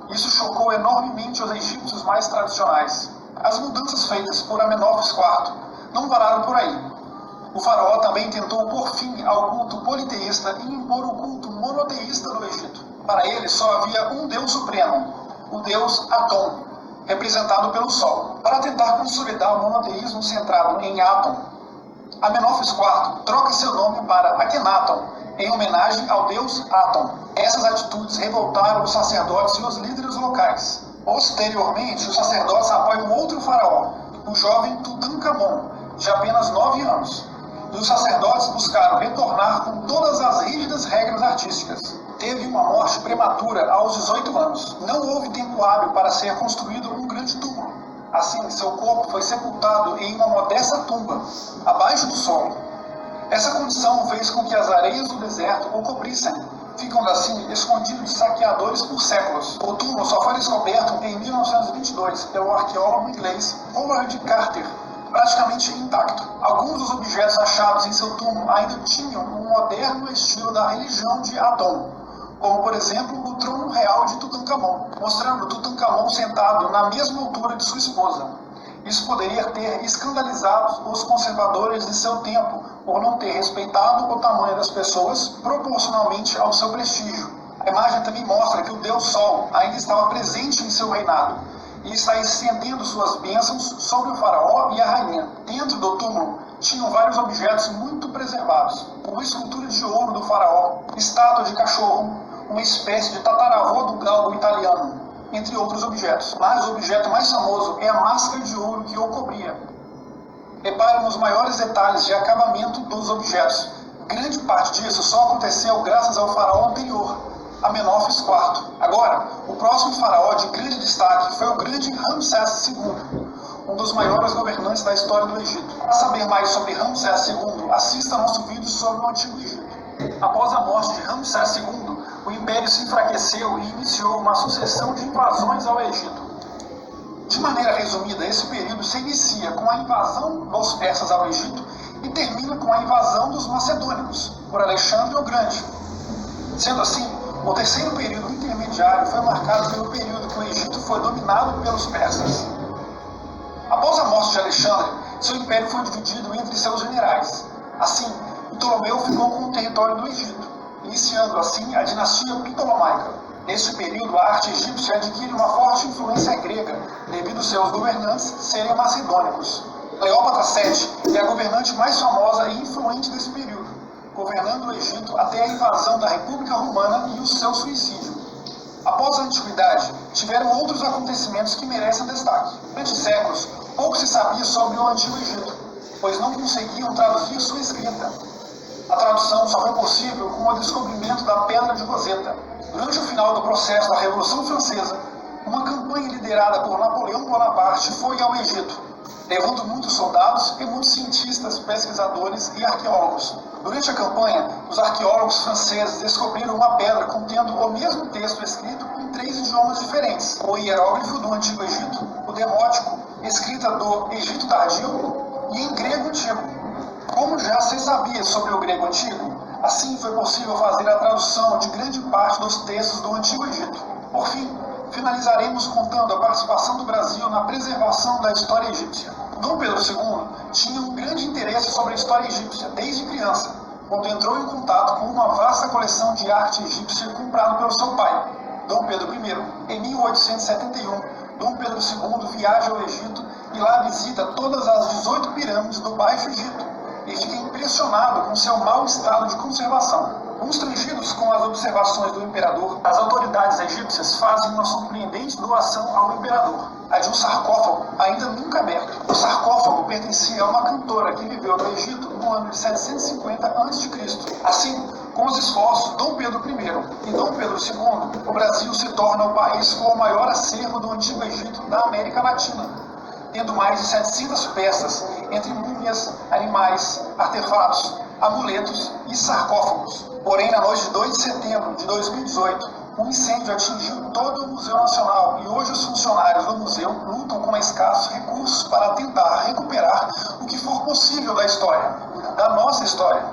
Isso chocou enormemente os egípcios mais tradicionais. As mudanças feitas por Amenófis IV não pararam por aí. O faraó também tentou pôr fim ao culto politeísta e impor o culto monoteísta no Egito. Para ele só havia um Deus supremo, o Deus Atom, representado pelo Sol. Para tentar consolidar o monoteísmo centrado em Atom, Amenófis IV troca seu nome para Akhenaton, em homenagem ao deus Atom. Essas atitudes revoltaram os sacerdotes e os líderes locais. Posteriormente, os sacerdotes apoiam outro faraó, o jovem Tutankhamon, de apenas 9 anos. E os sacerdotes buscaram retornar com todas as rígidas regras artísticas. Teve uma morte prematura aos 18 anos. Não houve tempo hábil para ser construído um grande túmulo. Assim, seu corpo foi sepultado em uma modesta tumba, abaixo do solo. Essa condição fez com que as areias do deserto o cobrissem, ficando assim escondido de saqueadores por séculos. O túmulo só foi descoberto em 1922 pelo arqueólogo inglês Howard Carter, praticamente intacto. Alguns dos objetos achados em seu túmulo ainda tinham um moderno estilo da religião de Atom, como por exemplo o trono real de Tutankhamon, mostrando Tutankhamon sentado na mesma altura de sua esposa. Isso poderia ter escandalizado os conservadores de seu tempo por não ter respeitado o tamanho das pessoas proporcionalmente ao seu prestígio. A imagem também mostra que o Deus Sol ainda estava presente em seu reinado e está estendendo suas bênçãos sobre o faraó e a rainha. Dentro do túmulo tinham vários objetos muito preservados. Uma escultura de ouro do faraó, estátua de cachorro, uma espécie de tataravô do galgo italiano, entre outros objetos. Mas o objeto mais famoso é a máscara de ouro que o cobria. Repare nos maiores detalhes de acabamento dos objetos. Grande parte disso só aconteceu graças ao faraó anterior, Amenófis IV. Agora, o próximo faraó de grande destaque foi o grande Ramsés II, um dos maiores governantes da história do Egito. Para saber mais sobre Ramsés II, assista nosso vídeo sobre o Antigo Egito. Após a morte de Ramsés II, o império se enfraqueceu e iniciou uma sucessão de invasões ao Egito. De maneira resumida, esse período se inicia com a invasão dos persas ao Egito e termina com a invasão dos macedônicos por Alexandre o Grande. Sendo assim, o terceiro período intermediário foi marcado pelo período que o Egito foi dominado pelos persas. Após a morte de Alexandre, seu império foi dividido entre seus generais. Assim, Ptolomeu ficou com o território do Egito, iniciando assim a dinastia Ptolomaica. Neste período, a arte egípcia adquire uma forte influência grega, devido seus governantes serem macedônicos. Cleópatra VII é a governante mais famosa e influente desse período, governando o Egito até a invasão da República Romana e o seu suicídio. Após a Antiguidade, tiveram outros acontecimentos que merecem destaque. Durante séculos, pouco se sabia sobre o Antigo Egito, pois não conseguiam traduzir sua escrita. A tradução só foi possível com o descobrimento da Pedra de Roseta. Durante o final do processo da Revolução Francesa, uma campanha liderada por Napoleão Bonaparte foi ao Egito, levando muitos soldados e muitos cientistas, pesquisadores e arqueólogos. Durante a campanha, os arqueólogos franceses descobriram uma pedra contendo o mesmo texto escrito em 3 idiomas diferentes: o hieróglifo do Antigo Egito, o demótico, escrita do Egito Tardio, e em grego antigo. Como já se sabia sobre o grego antigo, assim foi possível fazer a tradução de grande parte dos textos do Antigo Egito. Por fim, finalizaremos contando a participação do Brasil na preservação da história egípcia. Dom Pedro II tinha um grande interesse sobre a história egípcia desde criança, quando entrou em contato com uma vasta coleção de arte egípcia comprada pelo seu pai, Dom Pedro I. Em 1871, Dom Pedro II viaja ao Egito e lá visita todas as 18 pirâmides do Baixo Egito e fica impressionado com seu mau estado de conservação. Constrangidos com as observações do imperador, as autoridades egípcias fazem uma surpreendente doação ao imperador, a de um sarcófago ainda nunca aberto. O sarcófago pertencia a uma cantora que viveu no Egito no ano de 750 a.C. Assim, com os esforços de Dom Pedro I e Dom Pedro II, o Brasil se torna o país com o maior acervo do Antigo Egito da América Latina, tendo mais de 700 peças, entre múmias, animais, artefatos, amuletos e sarcófagos. Porém, na noite de 2 de setembro de 2018, um incêndio atingiu todo o Museu Nacional e hoje os funcionários do museu lutam com escassos recursos para tentar recuperar o que for possível da história, da nossa história.